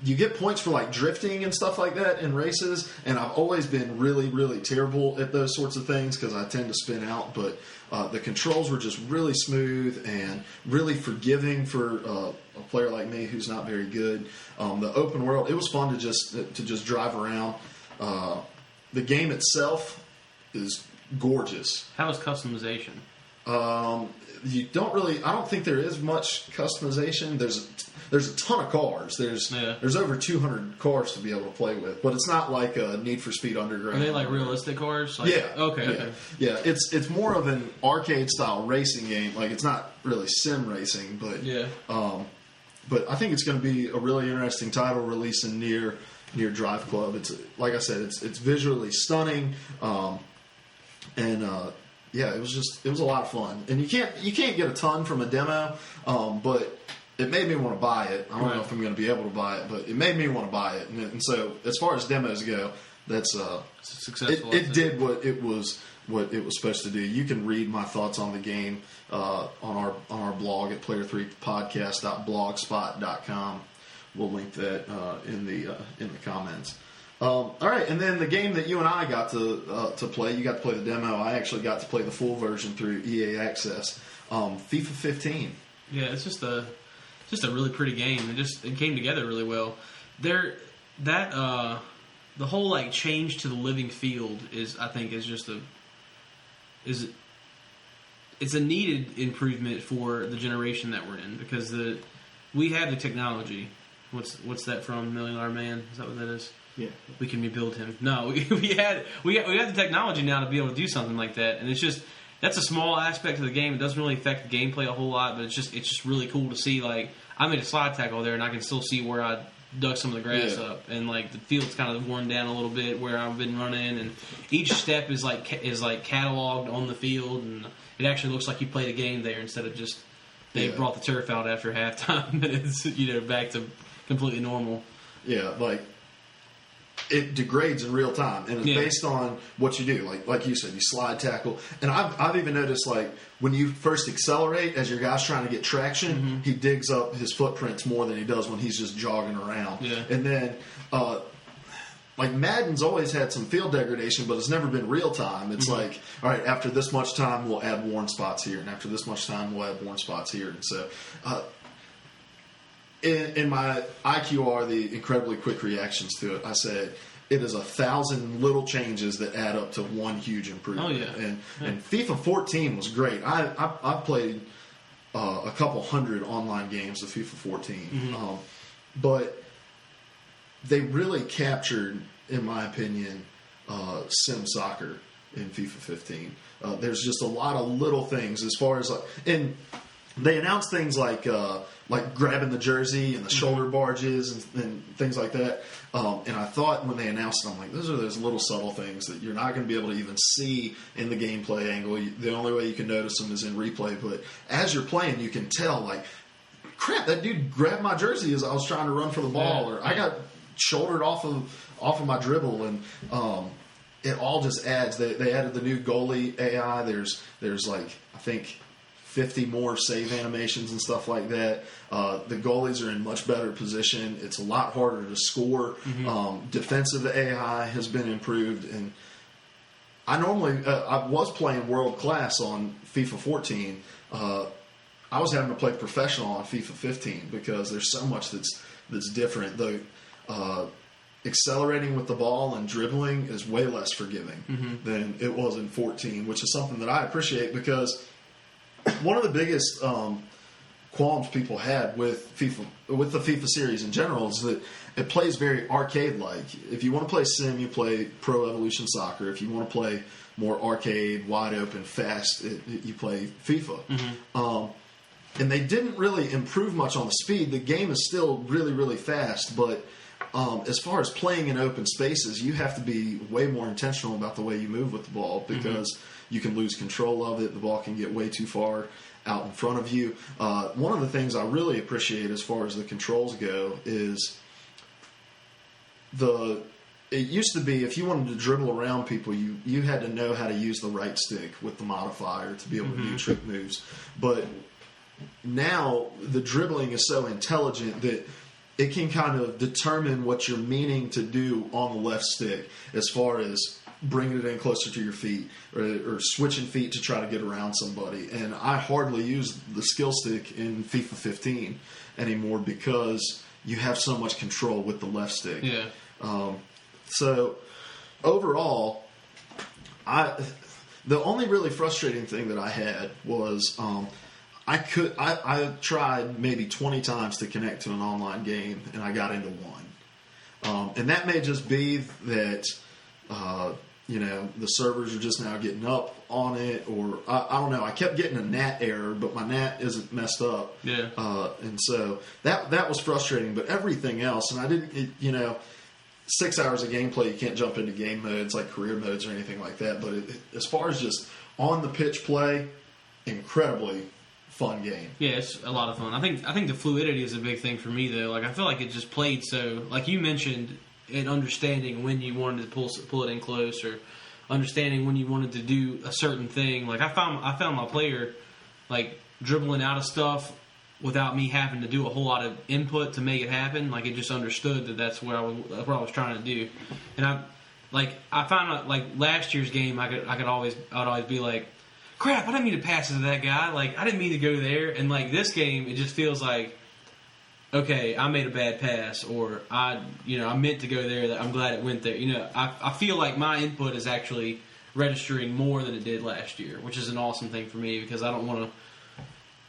you get points for like drifting and stuff like that in races, and I've always been really, really terrible at those sorts of things because I tend to spin out. But the controls were just really smooth and really forgiving for a player like me who's not very good. The open world, it was fun to just drive around. The game itself is gorgeous. How is customization? You don't really. I don't think there is much customization. There's a ton of cars. There's over 200 cars to be able to play with, but it's not like a Need for Speed Underground. Are they like realistic cars? Like, yeah. Okay. Yeah. It's more of an arcade style racing game. Like it's not really sim racing, but yeah. But I think it's going to be a really interesting title releasing near Drive Club. It's like I said, it's visually stunning, yeah, it was a lot of fun. And you can't get a ton from a demo, but it made me want to buy it. I don't know if I'm going to be able to buy it, but it made me want to buy it. And so, as far as demos go, that's successful. It did what it was supposed to do. You can read my thoughts on the game on our blog at player3podcast.blogspot.com. We'll link that in the comments. All right, and then the game that you and I got to play, you got to play the demo. I actually got to play the full version through EA Access. FIFA 15. Yeah, it's just a really pretty game. It came together really well. The whole like change to the living field is it's a needed improvement for the generation that we're in because we have the technology. What's that from? $1 Million Man? Is that what that is? Yeah. We can rebuild him. No, we have the technology now to be able to do something like that, and that's a small aspect of the game. It doesn't really affect the gameplay a whole lot, but it's just really cool to see. Like I made a slide tackle there, and I can still see where I dug some of the grass up, and like the field's kind of worn down a little bit where I've been running, and each step is like cataloged on the field, and it actually looks like you played a game there instead of just they brought the turf out after halftime, and it's back to completely normal. Yeah, like it degrades in real time, and it's based on what you do. Like you said, you slide tackle, and I've even noticed like when you first accelerate as your guy's trying to get traction, he digs up his footprints more than he does when he's just jogging around. Yeah. And then like Madden's always had some field degradation, but it's never been real time. It's like, all right, after this much time, we'll add worn spots here, and after this much time, we'll add worn spots here, and so. In my IQR, the incredibly quick reactions to it, I said it is 1,000 little changes that add up to one huge improvement. Oh, yeah. And FIFA 14 was great. I played a couple hundred online games of FIFA 14, but they really captured, in my opinion, sim soccer in FIFA 15. There's just a lot of little things as far as and they announced things like grabbing the jersey and the shoulder barges and things like that. And I thought when they announced it, I'm like, those are those little subtle things that you're not going to be able to even see in the gameplay angle. The only way you can notice them is in replay. But as you're playing, you can tell, like, crap, that dude grabbed my jersey as I was trying to run for the ball, or I got shouldered off of my dribble, and it all just adds. They added the new goalie AI. There's like, I think, 50 more save animations and stuff like that. The goalies are in much better position. It's a lot harder to score. Defensive AI has been improved, and I was playing world class on FIFA 14. I was having to play professional on FIFA 15 because there's so much that's different. The accelerating with the ball and dribbling is way less forgiving than it was in 14, which is something that I appreciate because one of the biggest qualms people had with FIFA, with the FIFA series in general, is that it plays very arcade-like. If you want to play sim, you play Pro Evolution Soccer. If you want to play more arcade, wide open, fast, you play FIFA. And they didn't really improve much on the speed. The game is still really, really fast, but as far as playing in open spaces, you have to be way more intentional about the way you move with the ball, because you can lose control of it. The ball can get way too far out in front of you. One of the things I really appreciate as far as the controls go is it used to be if you wanted to dribble around people, you had to know how to use the right stick with the modifier to be able to do trick moves. But now the dribbling is so intelligent that it can kind of determine what you're meaning to do on the left stick, as far as bringing it in closer to your feet or switching feet to try to get around somebody. And I hardly use the skill stick in FIFA 15 anymore because you have so much control with the left stick. Yeah. So overall, the only really frustrating thing that I had was I tried maybe 20 times to connect to an online game, and I got into one. And that may just be that, the servers are just now getting up on it, or I don't know. I kept getting a NAT error, but my NAT isn't messed up. Yeah. And so that was frustrating, but everything else, and I didn't, 6 hours of gameplay, you can't jump into game modes like career modes or anything like that. But as far as just on the pitch play, incredibly fun game. Yeah, it's a lot of fun. I think the fluidity is a big thing for me, though. Like, I feel like it just played so, like you mentioned, in understanding when you wanted to pull it in close, or understanding when you wanted to do a certain thing. Like, I found my player like dribbling out of stuff without me having to do a whole lot of input to make it happen. Like, it just understood that that's what I was trying to do. And I found out, like, last year's game, I'd always be like, crap, I didn't mean to pass it to that guy. Like, I didn't mean to go there. And like this game, it just feels like, okay, I made a bad pass, or I meant to go there. That I'm glad it went there. I feel like my input is actually registering more than it did last year, which is an awesome thing for me, because I don't want to.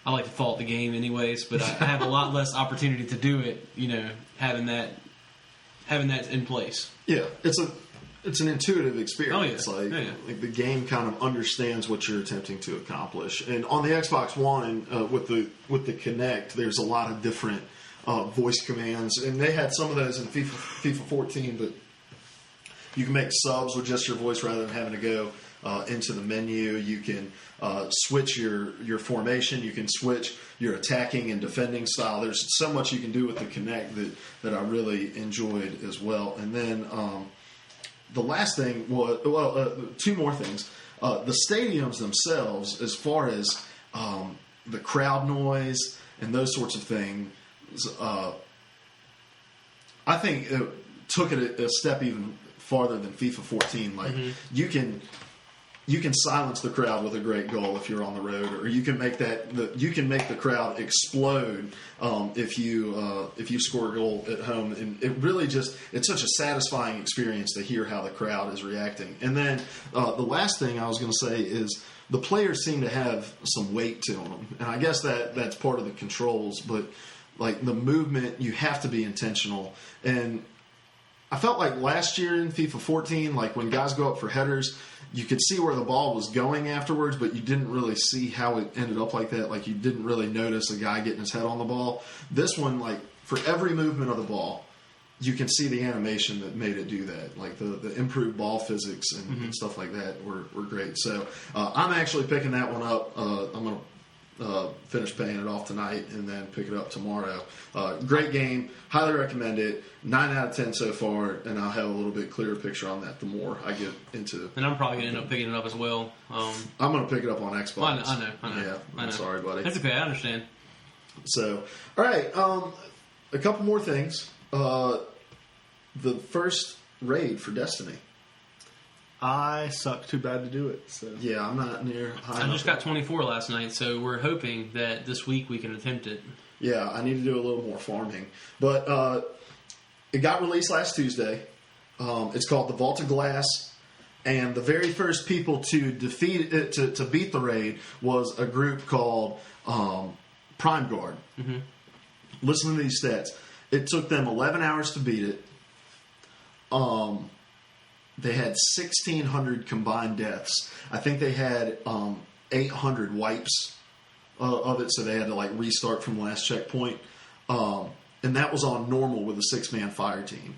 I like to fault the game anyways, but I have a lot less opportunity to do it. Having that in place. Yeah, it's an intuitive experience. Oh, yeah. Like the game kind of understands what you're attempting to accomplish. And on the Xbox One, with the Kinect, there's a lot of different voice commands, and they had some of those in FIFA 14. But you can make subs with just your voice rather than having to go into the menu. You can switch your formation. You can switch your attacking and defending style. There's so much you can do with the Kinect that I really enjoyed as well. And then the last thing was, two more things. The stadiums themselves, as far as the crowd noise and those sorts of things, I think it took it a step even farther than FIFA 14. Like, you can silence the crowd with a great goal if you're on the road, or you can make the crowd explode if you score a goal at home. And it really it's such a satisfying experience to hear how the crowd is reacting. And then the last thing I was going to say is the players seem to have some weight to them, and I guess that's part of the controls. But like the movement, you have to be intentional. And I felt like last year in FIFA 14, like when guys go up for headers, you could see where the ball was going afterwards, but you didn't really see how it ended up like that. Like, you didn't really notice a guy getting his head on the ball. This one, like, for every movement of the ball, you can see the animation that made it do that. Like, the improved ball physics and stuff like that were great. So I'm actually picking that one up. I'm going to finish paying it off tonight and then pick it up tomorrow. Great game. Highly recommend it. 9 out of 10 so far, and I'll have a little bit clearer picture on that the more I get into. And I'm probably going to end up picking it up as well. I'm going to pick it up on Xbox. Well, I know. Yeah, I'm sorry, buddy. That's okay. I understand. So, all right. A couple more things. The first raid for Destiny. I suck too bad to do it. So yeah, I'm not near high. I just got 24 last night, so we're hoping that this week we can attempt it. Yeah, I need to do a little more farming. But it got released last Tuesday. It's called the Vault of Glass, and the very first people to defeat it, to beat the raid was a group called Prime Guard. Mm-hmm. Listen to these stats. It took them 11 hours to beat it. They had 1,600 combined deaths. I think they had 800 wipes of it, so they had to like restart from the last checkpoint. And that was on normal with a 6-man fire team.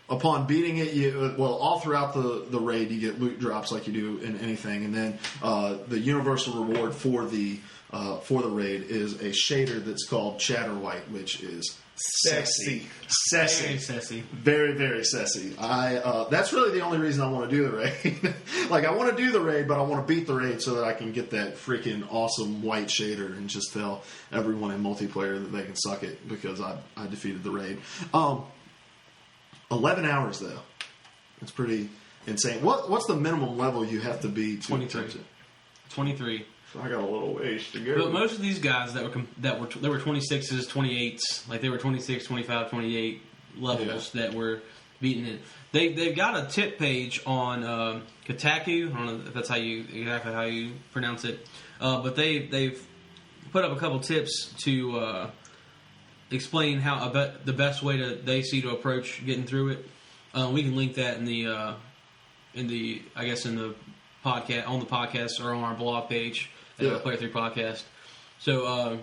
Upon beating it, all throughout the raid, you get loot drops like you do in anything, and then the universal reward for the raid is a shader that's called Chatter White, which is sassy. Very sassy. Very, very sassy. That's really the only reason I want to do the raid. Like, I want to do the raid, but I want to beat the raid so that I can get that freaking awesome white shader and just tell everyone in multiplayer that they can suck it because I defeated the raid. 11 hours, though. It's pretty insane. What's the minimum level you have to be to 23. 23. So I got a little ways to go. But most of these guys that were 26s, 28s, like they were 26, 25, 28 levels that were beating it. They've got a tip page on Kotaku. I don't know if that's exactly how you pronounce it. But they've put up a couple tips to explain how the best way they see to approach getting through it. We can link that in the podcast, on the podcast, or on our blog page at Player 3 Podcast. So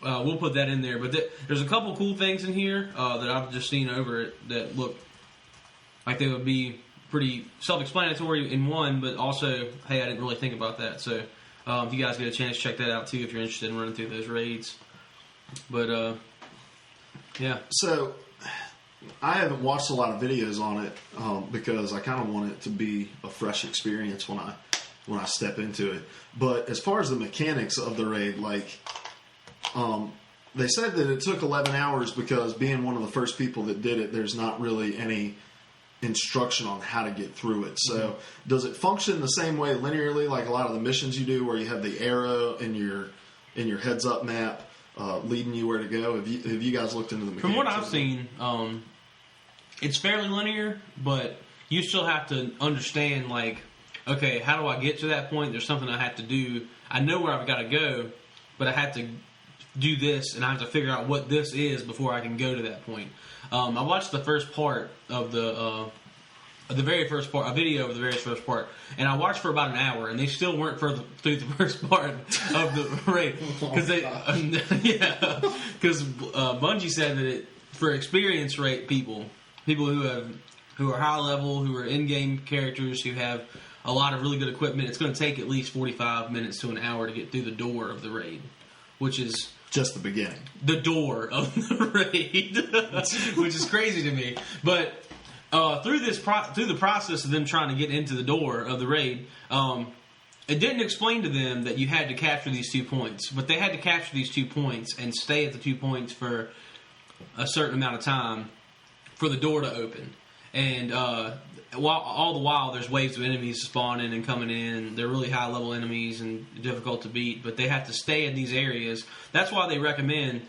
we'll put that in there. But there's a couple cool things in here that I've just seen over it that look like they would be pretty self-explanatory in one, but also, hey, I didn't really think about that. So if you guys get a chance, check that out too if you're interested in running through those raids. But yeah. So I haven't watched a lot of videos on it because I kind of want it to be a fresh experience when I step into it. But as far as the mechanics of the raid, like they said that it took 11 hours because being one of the first people that did it, there's not really any instruction on how to get through it. So does it function the same way linearly like a lot of the missions you do where you have the arrow in your heads up map leading you where to go? Have you guys looked into the mechanics? From what I've seen, it's fairly linear, but you still have to understand, like, okay, how do I get to that point? There's something I have to do. I know where I've got to go, but I have to do this, and I have to figure out what this is before I can go to that point. I watched the first part of the very first part, a video of the very first part, and I watched for about an hour, and they still weren't through the first part of the raid because Bungie said that for experience rate people who are high level, who are in-game characters, who have a lot of really good equipment, it's going to take at least 45 minutes to an hour to get through the door of the raid, which is just the beginning. The door of the raid, which is crazy to me. But through the process of them trying to get into the door of the raid, it didn't explain to them that you had to capture these 2 points, but they had to capture these 2 points and stay at the 2 points for a certain amount of time for the door to open. And all the while, there's waves of enemies spawning and coming in. They're really high-level enemies and difficult to beat, but they have to stay in these areas. That's why they recommend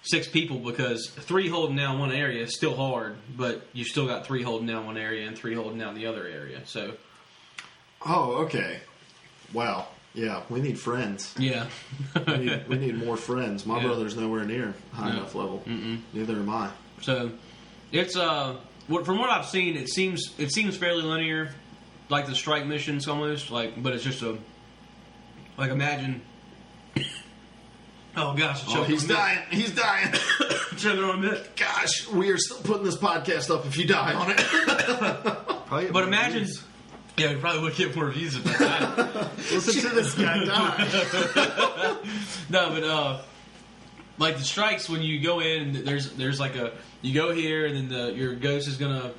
6 people, because 3 holding down one area is still hard, but you still got 3 holding down one area and 3 holding down the other area. So, okay, wow, yeah, we need friends. Yeah, we need more friends. My brother's nowhere near high enough level. Neither am I. So, it's from what I've seen, it seems fairly linear, like the strike missions almost, but it's just imagine. Oh gosh, he's dying. He's dying. Choking on a bit. Gosh, we are still putting this podcast up if you die on it. But imagine. Yeah, we probably would get more views if I died. Listen to this guy die. No, but like the strikes, when you go in, there's like you go here, and then your ghost is gonna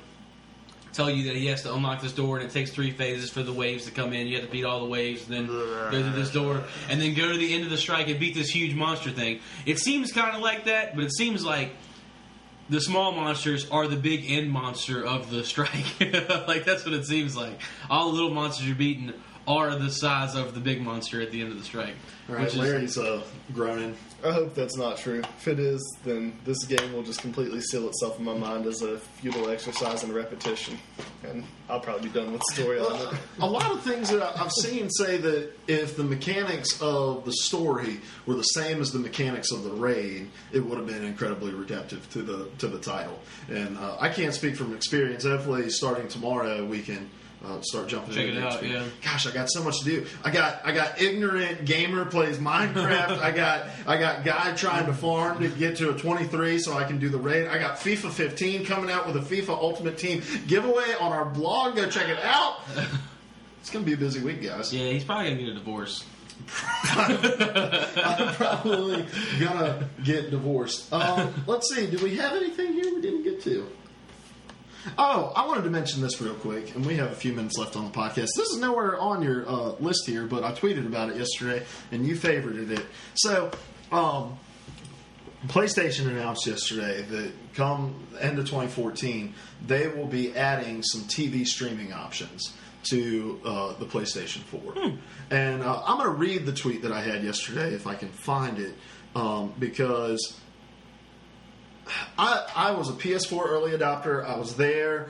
tell you that he has to unlock this door, and it takes 3 phases for the waves to come in. You have to beat all the waves, and then go through this door, and then go to the end of the strike and beat this huge monster thing. It seems kind of like that, but it seems like the small monsters are the big end monster of the strike. Like, that's what it seems like. All the little monsters you're beating are the size of the big monster at the end of the strike. All right, Larry's groaning. I hope that's not true. If it is, then this game will just completely seal itself in my mind as a futile exercise in repetition, and I'll probably be done with the story on it. A lot of things that I've seen say that if the mechanics of the story were the same as the mechanics of the raid, it would have been incredibly redemptive to the title. And I can't speak from experience. Hopefully, starting tomorrow, we can start jumping Check into it out, yeah. Gosh, I got so much to do. I got ignorant gamer plays Minecraft. I got guy trying to farm to get to a 23 so I can do the raid. I got FIFA 15 coming out with a FIFA Ultimate Team giveaway on our blog. Go check it out. It's gonna be a busy week, guys. Yeah, he's probably gonna get a divorce. I'm probably gonna get divorced. Let's see. Do we have anything here we didn't get to? Oh, I wanted to mention this real quick, and we have a few minutes left on the podcast. This is nowhere on your list here, but I tweeted about it yesterday, and you favorited it. So, PlayStation announced yesterday that come end of 2014, they will be adding some TV streaming options to the PlayStation 4. And I'm going to read the tweet that I had yesterday, if I can find it, because I was a PS4 early adopter. I was there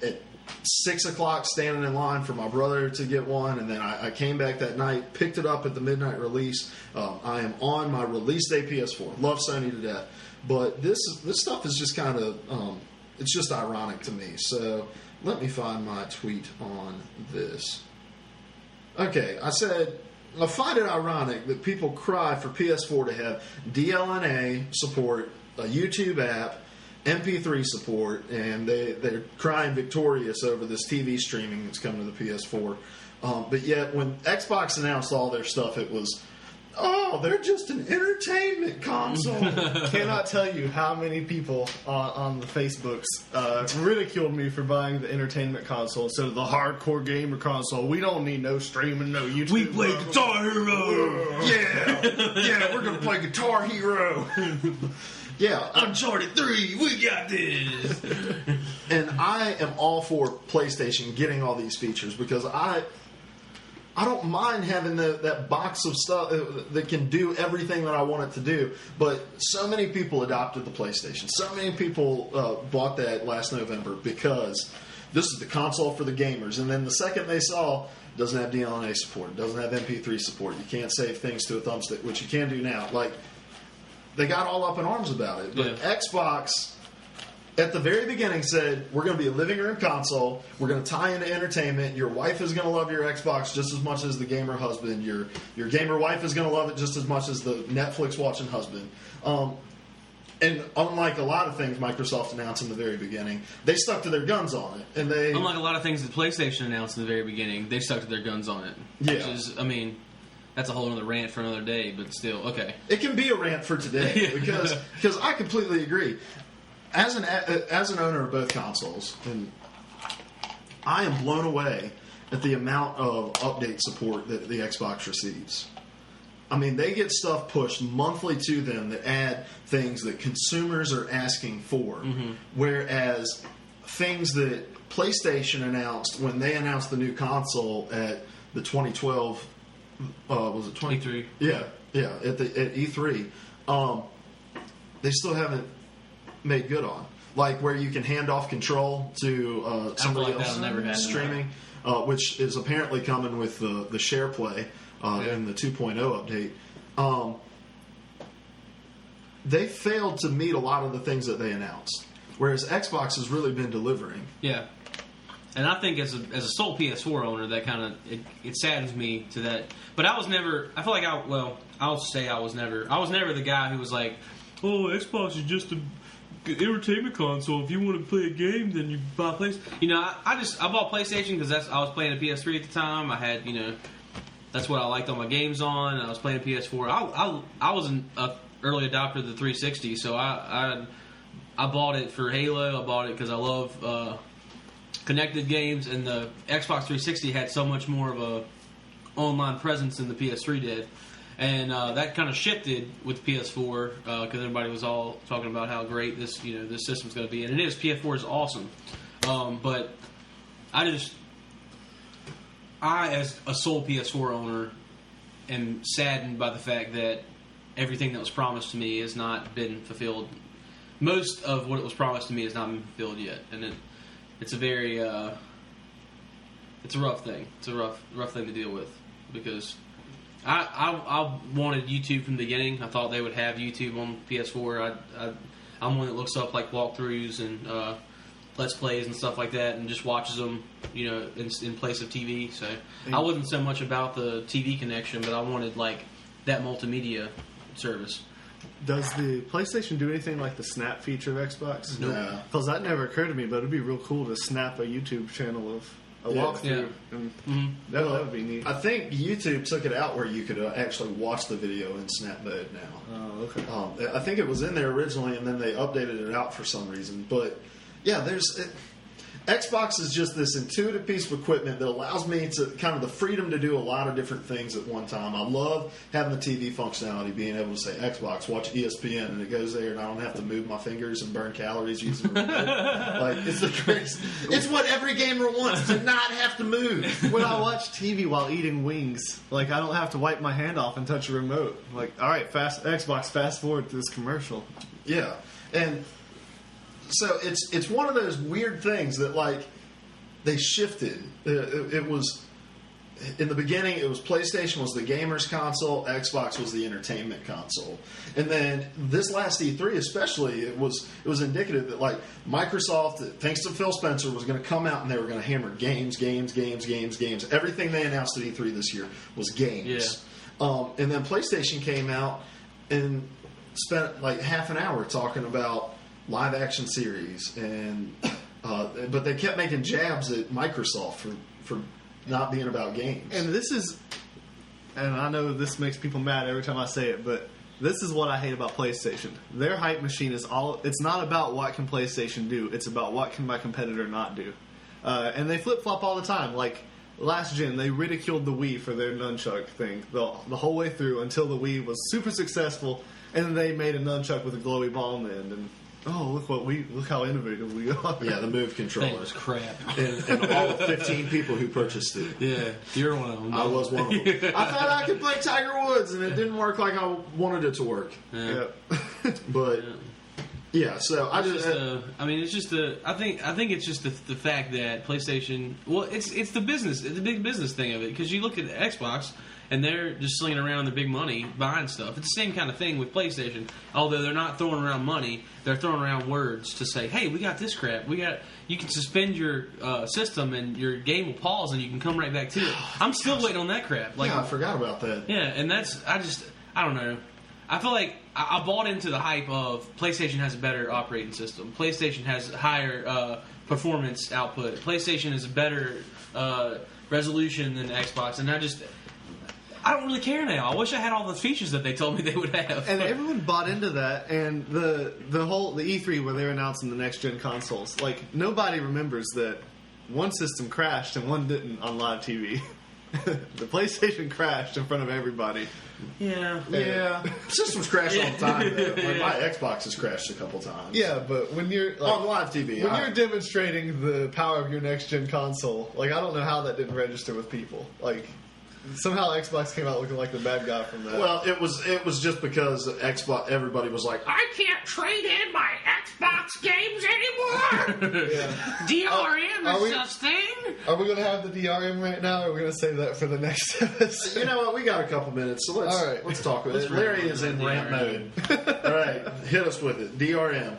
at 6 o'clock standing in line for my brother to get one, and then I came back that night, picked it up at the midnight release. I am on my release day PS4. Love Sony to death. But this stuff is just kind of, it's just ironic to me. So let me find my tweet on this. Okay, I said, I find it ironic that people cry for PS4 to have DLNA support, a YouTube app, MP3 support, and they're crying victorious over this TV streaming that's coming to the PS4. But yet, when Xbox announced all their stuff, it was, oh, they're just an entertainment console. Cannot tell you how many people on the Facebooks ridiculed me for buying the entertainment console instead of the hardcore gamer console. We don't need no streaming, no YouTube. We play Guitar Hero! Yeah, we're going to play Guitar Hero. Yeah, Uncharted 3, we got this! And I am all for PlayStation getting all these features because I don't mind having that box of stuff that can do everything that I want it to do. But so many people adopted the PlayStation. So many people bought that last November because this is the console for the gamers. And then the second they saw, it doesn't have DLNA support, it doesn't have MP3 support, you can't save things to a thumbstick, which you can do now. Like, they got all up in arms about it. But yeah. Xbox, at the very beginning, said, we're going to be a living room console. We're going to tie into entertainment. Your wife is going to love your Xbox just as much as the gamer husband. Your gamer wife is going to love it just as much as the Netflix watching husband. And unlike a lot of things Microsoft announced in the very beginning, they stuck to their guns on it. And they, unlike a lot of things that PlayStation announced in the very beginning, they stuck to their guns on it. Yeah. Which is, I mean, that's a whole other rant for another day, but still, okay. It can be a rant for today because I completely agree. As an owner of both consoles, and I am blown away at the amount of update support that the Xbox receives. I mean, they get stuff pushed monthly to them that add things that consumers are asking for, whereas things that PlayStation announced when they announced the new console at the 2012, was it 23? Yeah, at E3, they still haven't made good on. Like where you can hand off control to somebody else streaming, which is apparently coming with the share play in the 2.0 update. They failed to meet a lot of the things that they announced, whereas Xbox has really been delivering. Yeah. And I think as a sole PS4 owner, that kind of it saddens me to that. But I was never. I feel like I'll say I was never the guy who was like, oh, Xbox is just an entertainment console. If you want to play a game, then you buy a PlayStation. You know, I bought PlayStation because I was playing a PS3 at the time. I had, that's what I liked all my games on. I was playing a PS4. I was an early adopter of the 360, so I bought it for Halo. I bought it because I love connected games, and the Xbox 360 had so much more of a online presence than the PS3 did. And that kind of shifted with PS4 because everybody was all talking about how great this system's going to be, and it is. PS4 is awesome, but I I, as a sole PS4 owner, am saddened by the fact that everything that was promised to me has not been fulfilled. Most of what it was promised to me has not been fulfilled yet, and it's a very it's a rough thing. It's a rough thing to deal with, because I wanted YouTube from the beginning. I thought they would have YouTube on PS4. I'm one that looks up like walkthroughs and Let's Plays and stuff like that, and just watches them, in place of TV. So I wasn't so much about the TV connection, but I wanted like that multimedia service. Does the PlayStation do anything like the Snap feature of Xbox? No. Because that never occurred to me, but it'd be real cool to snap a YouTube channel of a walkthrough. Yeah. And that would be neat. I think YouTube took it out where you could actually watch the video in snap mode now. Oh, okay. I think it was in there originally, and then they updated it out for some reason. But yeah, Xbox is just this intuitive piece of equipment that allows me to kind of the freedom to do a lot of different things at one time. I love having the TV functionality, being able to say Xbox, watch ESPN, and it goes there, and I don't have to move my fingers and burn calories using the remote. Like, it's the crazy. It's what every gamer wants, to not have to move. When I watch TV while eating wings, like, I don't have to wipe my hand off and touch a remote. Like, all right, Xbox, fast forward to this commercial. Yeah, and so it's one of those weird things that, like, they shifted. It was in the beginning. It was PlayStation was the gamers console, Xbox was the entertainment console, and then this last E3 especially, it was indicative that, like, Microsoft, thanks to Phil Spencer, was going to come out and they were going to hammer games. Everything they announced at E3 this year was games. Yeah. And then PlayStation came out and spent like half an hour talking about live action series, and but they kept making jabs at Microsoft for not being about games. And I know this makes people mad every time I say it, but this is what I hate about PlayStation. Their hype machine it's not about what can PlayStation do, it's about what can my competitor not do. And they flip-flop all the time. Like, last gen, they ridiculed the Wii for their nunchuck thing the whole way through until the Wii was super successful, and then they made a nunchuck with a glowy ball in the end, and look how innovative we are. Yeah, the Move controller. That was crap. And all 15 people who purchased it. Yeah, you're one of them. I was one of them. I thought I could play Tiger Woods, and it didn't work like I wanted it to work. Yeah. But yeah, so I think it's just the fact that PlayStation. Well, it's the business, the big business thing of it, because you look at Xbox. And they're just slinging around their big money buying stuff. It's the same kind of thing with PlayStation. Although they're not throwing around money, they're throwing around words to say, "Hey, we got this crap. You can suspend your system and your game will pause and you can come right back to it." I'm still waiting on that crap. Like, yeah, I forgot about that. Yeah, and I don't know. I feel like I bought into the hype of PlayStation has a better operating system. PlayStation has higher performance output. PlayStation is a better resolution than Xbox, and I don't really care now. I wish I had all the features that they told me they would have. And everyone bought into that, and the E3 where they're announcing the next gen consoles, like, nobody remembers that one system crashed and one didn't on live TV. The PlayStation crashed in front of everybody. Yeah. Systems crash all the time, though. Like, my Xbox has crashed a couple times. Yeah, but when you're on live TV, when you're demonstrating the power of your next gen console, like, I don't know how that didn't register with people. Like, somehow Xbox came out looking like the bad guy from that. Well, it was just because Xbox. Everybody was like, "I can't trade in my Xbox games anymore." DRM is such thing. Are we going to have the DRM right now, or are we going to save that for the next episode? You know what? We got a couple minutes, so let's talk about it. Larry is in rant mode. All right, hit us with it. DRM.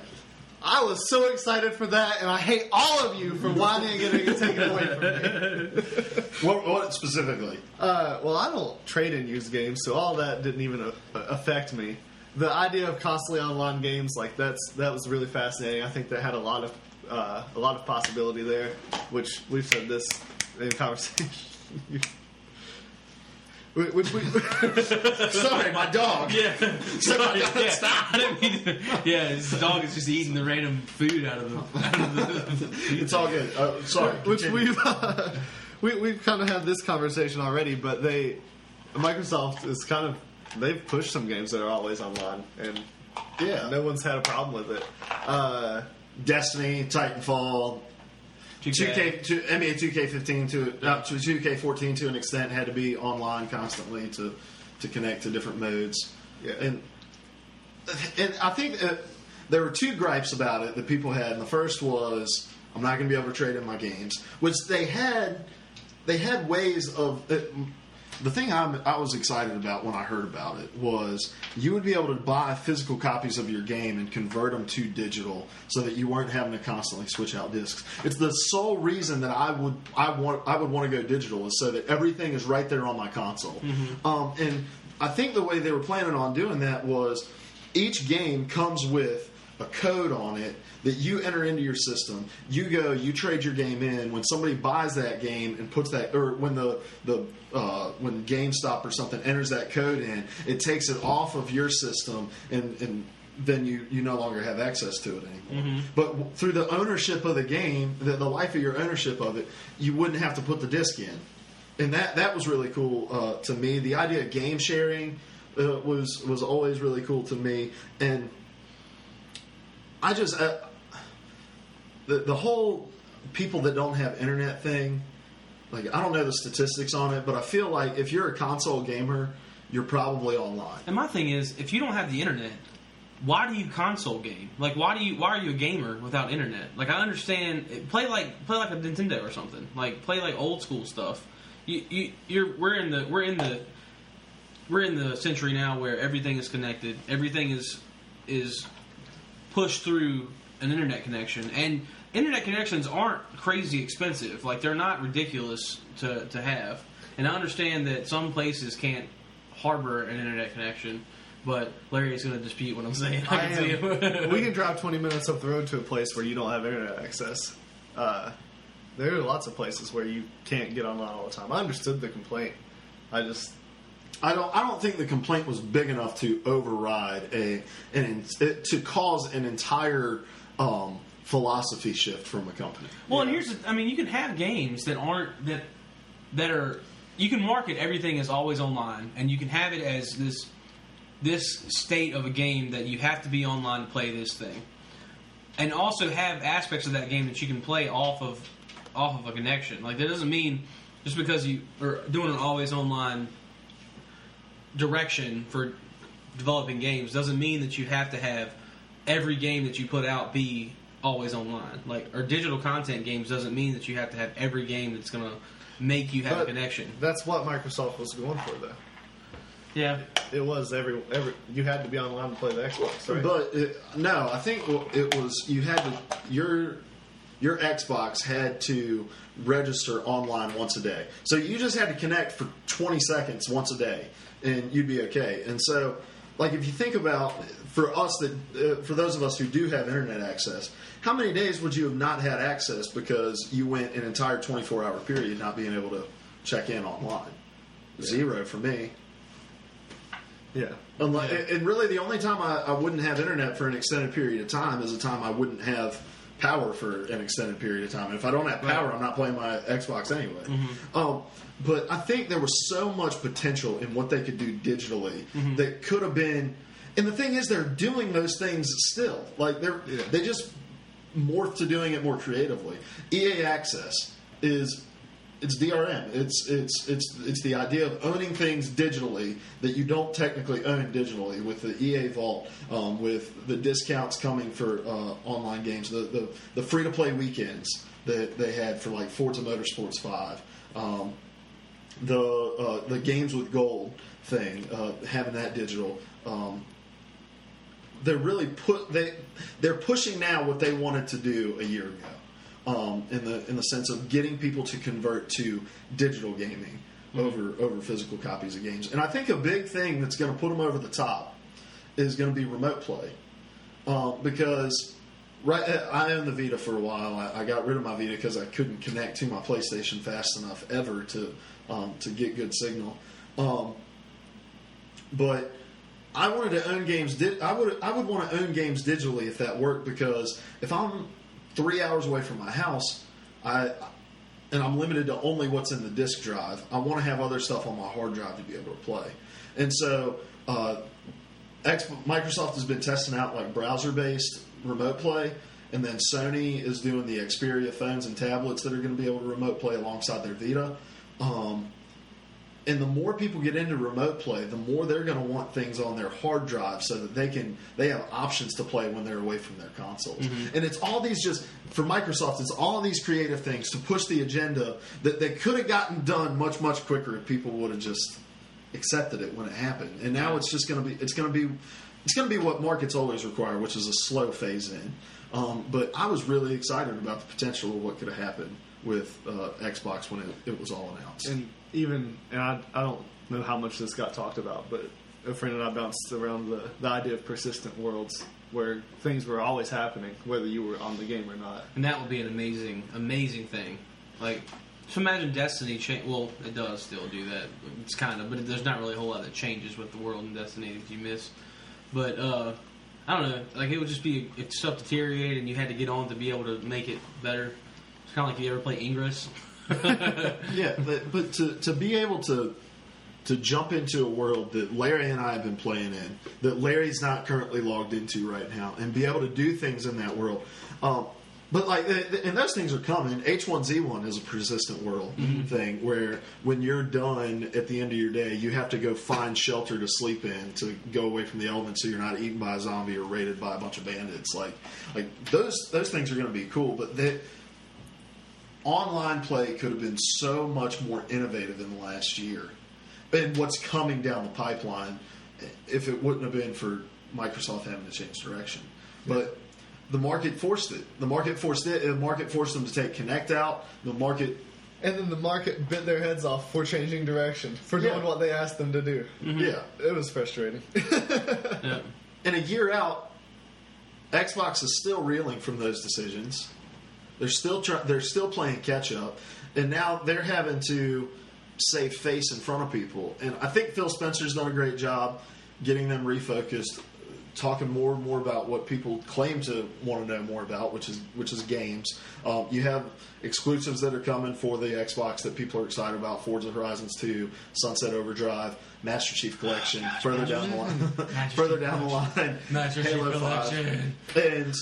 I was so excited for that, and I hate all of you for whining and getting it taken away from me. What specifically? Well, I don't trade in used games, so all that didn't even affect me. The idea of constantly online games, like, that was really fascinating. I think that had a lot of possibility there, which we've said this in conversation. Sorry, my dog. Yeah. Somebody stop. I didn't mean to, his dog is just eating the random food out of the It's all good. Sorry. Which we've kind of had this conversation already, but Microsoft is they've pushed some games that are always online, and no one's had a problem with it. Destiny, Titanfall. NBA 2K15 to 2K14 to an extent had to be online constantly to connect to different modes. Yeah. And I think there were two gripes about it that people had. And the first was, I'm not going to be able to trade in my games, which they had ways of. The thing I was excited about when I heard about it was you would be able to buy physical copies of your game and convert them to digital, so that you weren't having to constantly switch out discs. It's the sole reason that I would want to go digital, is so that everything is right there on my console. Mm-hmm. And I think the way they were planning on doing that was each game comes with a code on it that you enter into your system. You go, you trade your game in. When somebody buys that game and puts that, or when when GameStop or something enters that code in, it takes it off of your system, and then you no longer have access to it anymore. Mm-hmm. But through the ownership of the game, the life of your ownership of it, you wouldn't have to put the disc in, and that was really cool to me. The idea of game sharing was always really cool to me, and I just the whole people that don't have internet thing, like, I don't know the statistics on it, but I feel like if you're a console gamer, you're probably online. And my thing is, if you don't have the internet, why do you console game? Like, why are you a gamer without internet? Like, I understand, play like a Nintendo or something. Like, play like old school stuff. We're in the century now where everything is connected. Everything is pushed through an internet connection, and internet connections aren't crazy expensive. Like, they're not ridiculous to have. And I understand that some places can't harbor an internet connection, but Larry is going to dispute what I'm saying. We can drive 20 minutes up the road to a place where you don't have internet access. There are lots of places where you can't get online all the time. I understood the complaint. I don't think the complaint was big enough to override to cause an entire philosophy shift from a company. Well, and you can have games that aren't that are. You can market everything as always online, and you can have it as this state of a game that you have to be online to play this thing, and also have aspects of that game that you can play off of a connection. Like, that doesn't mean just because you are doing an always online direction for developing games doesn't mean that you have to have every game that you put out be always online. Like, or digital content games doesn't mean that you have to have every game that's going to make you have a connection. That's what Microsoft was going for, though. Yeah, it was every you had to be online to play the Xbox, right? But no, I think it was you had to your Xbox had to register online once a day. So you just had to connect for 20 seconds once a day, and you'd be okay. And so, like, if you think about, for those of us who do have internet access, how many days would you have not had access because you went an entire 24-hour period not being able to check in online? Yeah. 0 for me. Yeah. And really, the only time I wouldn't have internet for an extended period of time is the time I wouldn't have power for an extended period of time. And if I don't have power, I'm not playing my Xbox anyway. Mm-hmm. But I think there was so much potential in what they could do digitally that could have been. And the thing is, they're doing those things still. Like, they just morphed to doing it more creatively. EA Access it's DRM. It's the idea of owning things digitally that you don't technically own digitally, with the EA Vault, with the discounts coming for online games, the free to play weekends that they had for, like, Forza Motorsports 5, the games with gold thing, having that digital. They're really they're pushing now what they wanted to do a year ago. In the sense of getting people to convert to digital gaming over physical copies of games. And I think a big thing that's going to put them over the top is going to be remote play. Because I owned the Vita for a while. I got rid of my Vita because I couldn't connect to my PlayStation fast enough ever to get good signal. But I wanted to own games. I would want to own games digitally if that worked, because if I'm 3 hours away from my house, and I'm limited to only what's in the disk drive, I want to have other stuff on my hard drive to be able to play. And so Microsoft has been testing out, like, browser-based remote play, and then Sony is doing the Xperia phones and tablets that are going to be able to remote play alongside their Vita. And the more people get into remote play, the more they're going to want things on their hard drive so that they have options to play when they're away from their consoles. Mm-hmm. And it's all these for Microsoft, it's all these creative things to push the agenda that they could have gotten done much, much quicker if people would have just accepted it when it happened. And now it's just going to be what markets always require, which is a slow phase in. But I was really excited about the potential of what could have happened with Xbox when it was all announced. And I don't know how much this got talked about, but a friend and I bounced around the idea of persistent worlds where things were always happening, whether you were on the game or not. And that would be an amazing, amazing thing. Like, just imagine Destiny well, it does still do that. It's kind of, but there's not really a whole lot that changes with the world in Destiny that you miss. But, I don't know, like, it would just be, if stuff deteriorated and you had to get on to be able to make it better. It's kind of like if you ever play Ingress. Yeah, but to be able to jump into a world that Larry and I have been playing in, that Larry's not currently logged into right now, and be able to do things in that world. But and those things are coming. H1Z1 is a persistent world thing where when you're done at the end of your day, you have to go find shelter to sleep in to go away from the elements so you're not eaten by a zombie or raided by a bunch of bandits. Like those things are going to be cool, but online play could have been so much more innovative in the last year. And what's coming down the pipeline, if it wouldn't have been for Microsoft having to change direction. But the market forced it. The market forced it. The market forced them to take Kinect out. And then the market bit their heads off for changing direction, for doing what they asked them to do. Mm-hmm. Yeah. It was frustrating. Yeah. And a year out, Xbox is still reeling from those decisions. They're still playing catch up, and now they're having to save face in front of people. And I think Phil Spencer's done a great job getting them refocused, talking more and more about what people claim to want to know more about, which is games. You have exclusives that are coming for the Xbox that people are excited about: Forza Horizons 2, Sunset Overdrive, Master Chief Collection. Further down the line, Master Halo Chief 5. Collection. And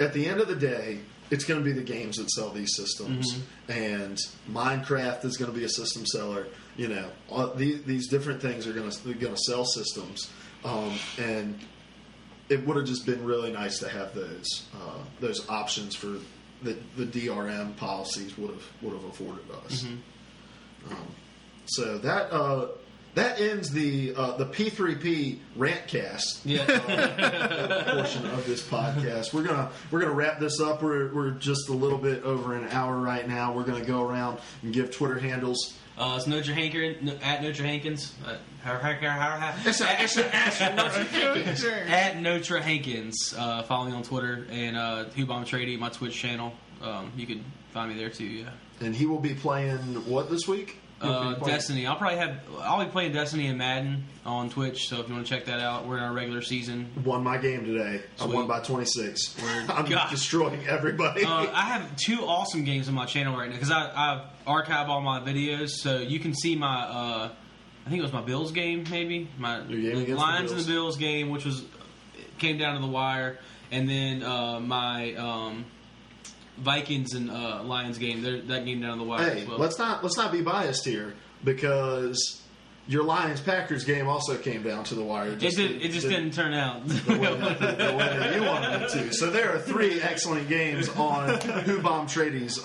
at the end of the day, it's going to be the games that sell these systems, and Minecraft is going to be a system seller. You know, these different things are going to sell systems, and it would have just been really nice to have those options for the DRM policies would have afforded us. So that ends the P3P Rantcast portion of this podcast. We're gonna wrap this up. We're just a little bit over an hour right now. We're gonna go around and give Twitter handles. It's Notre Hankins at Notre Hankins. At Notre Hankins. Follow me on Twitter, and Who Bomb Trady, my Twitch channel. You can find me there too. Yeah. And he will be playing what this week? Destiny. I'll be playing Destiny and Madden on Twitch. So if you want to check that out, we're in our regular season. Won my game today. Sweet. I won by 26. I'm destroying everybody. I have 2 awesome games on my channel right now because I've archived all my videos, so you can see my. I think it was my Bills game, maybe my Lions and the Bills game, which came down to the wire, and then my. Vikings and Lions game. That game down the wire as well. let's not be biased here because your Lions Packers game also came down to the wire. It just didn't turn out the way that you wanted it to. So there are 3 excellent games on Who Bomb Trady's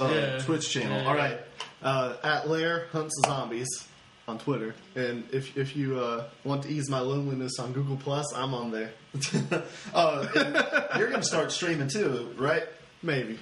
Twitch channel. All right, at Lair Hunts Zombies on Twitter, and if you want to ease my loneliness on Google Plus, I'm on there. You're going to start streaming too, right? Maybe.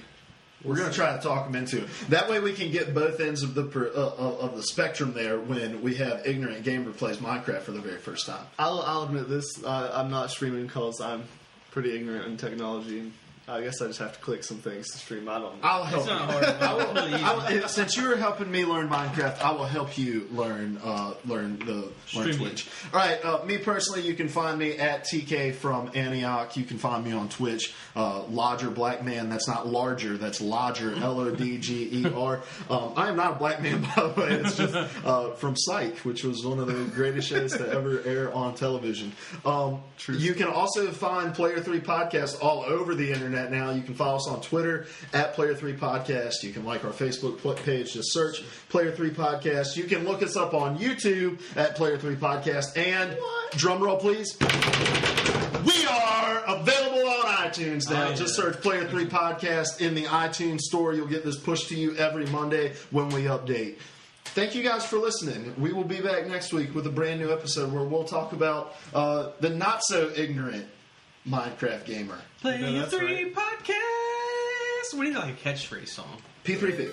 We're going to try to talk them into it. That way we can get both ends of the spectrum there when we have Ignorant Gamer plays Minecraft for the very first time. I'll admit this. I'm not streaming because I'm pretty ignorant in technology. And I guess I just have to click some things to stream. I don't know. I'll help you. I will really since you're helping me learn Minecraft, I will help you learn Twitch. All right, me personally, you can find me at TK from Antioch. You can find me on Twitch, Lodger Black Man. That's not larger. That's Lodger, Lodger. I am not a black man, by the way. It's just from Psych, which was one of the greatest shows to ever air on television. You can also find Player 3 Podcast all over the internet. that now. You can follow us on Twitter at Player3 Podcast. You can like our Facebook page. Just search Player3 Podcast. You can look us up on YouTube at Player3 Podcast. And, drum roll please, we are available on iTunes now. Just search Player3 Podcast in the iTunes store. You'll get this pushed to you every Monday when we update. Thank you guys for listening. We will be back next week with a brand new episode where we'll talk about the not so ignorant Minecraft gamer. Player 3 Podcast. We need like a catchphrase song. P3P.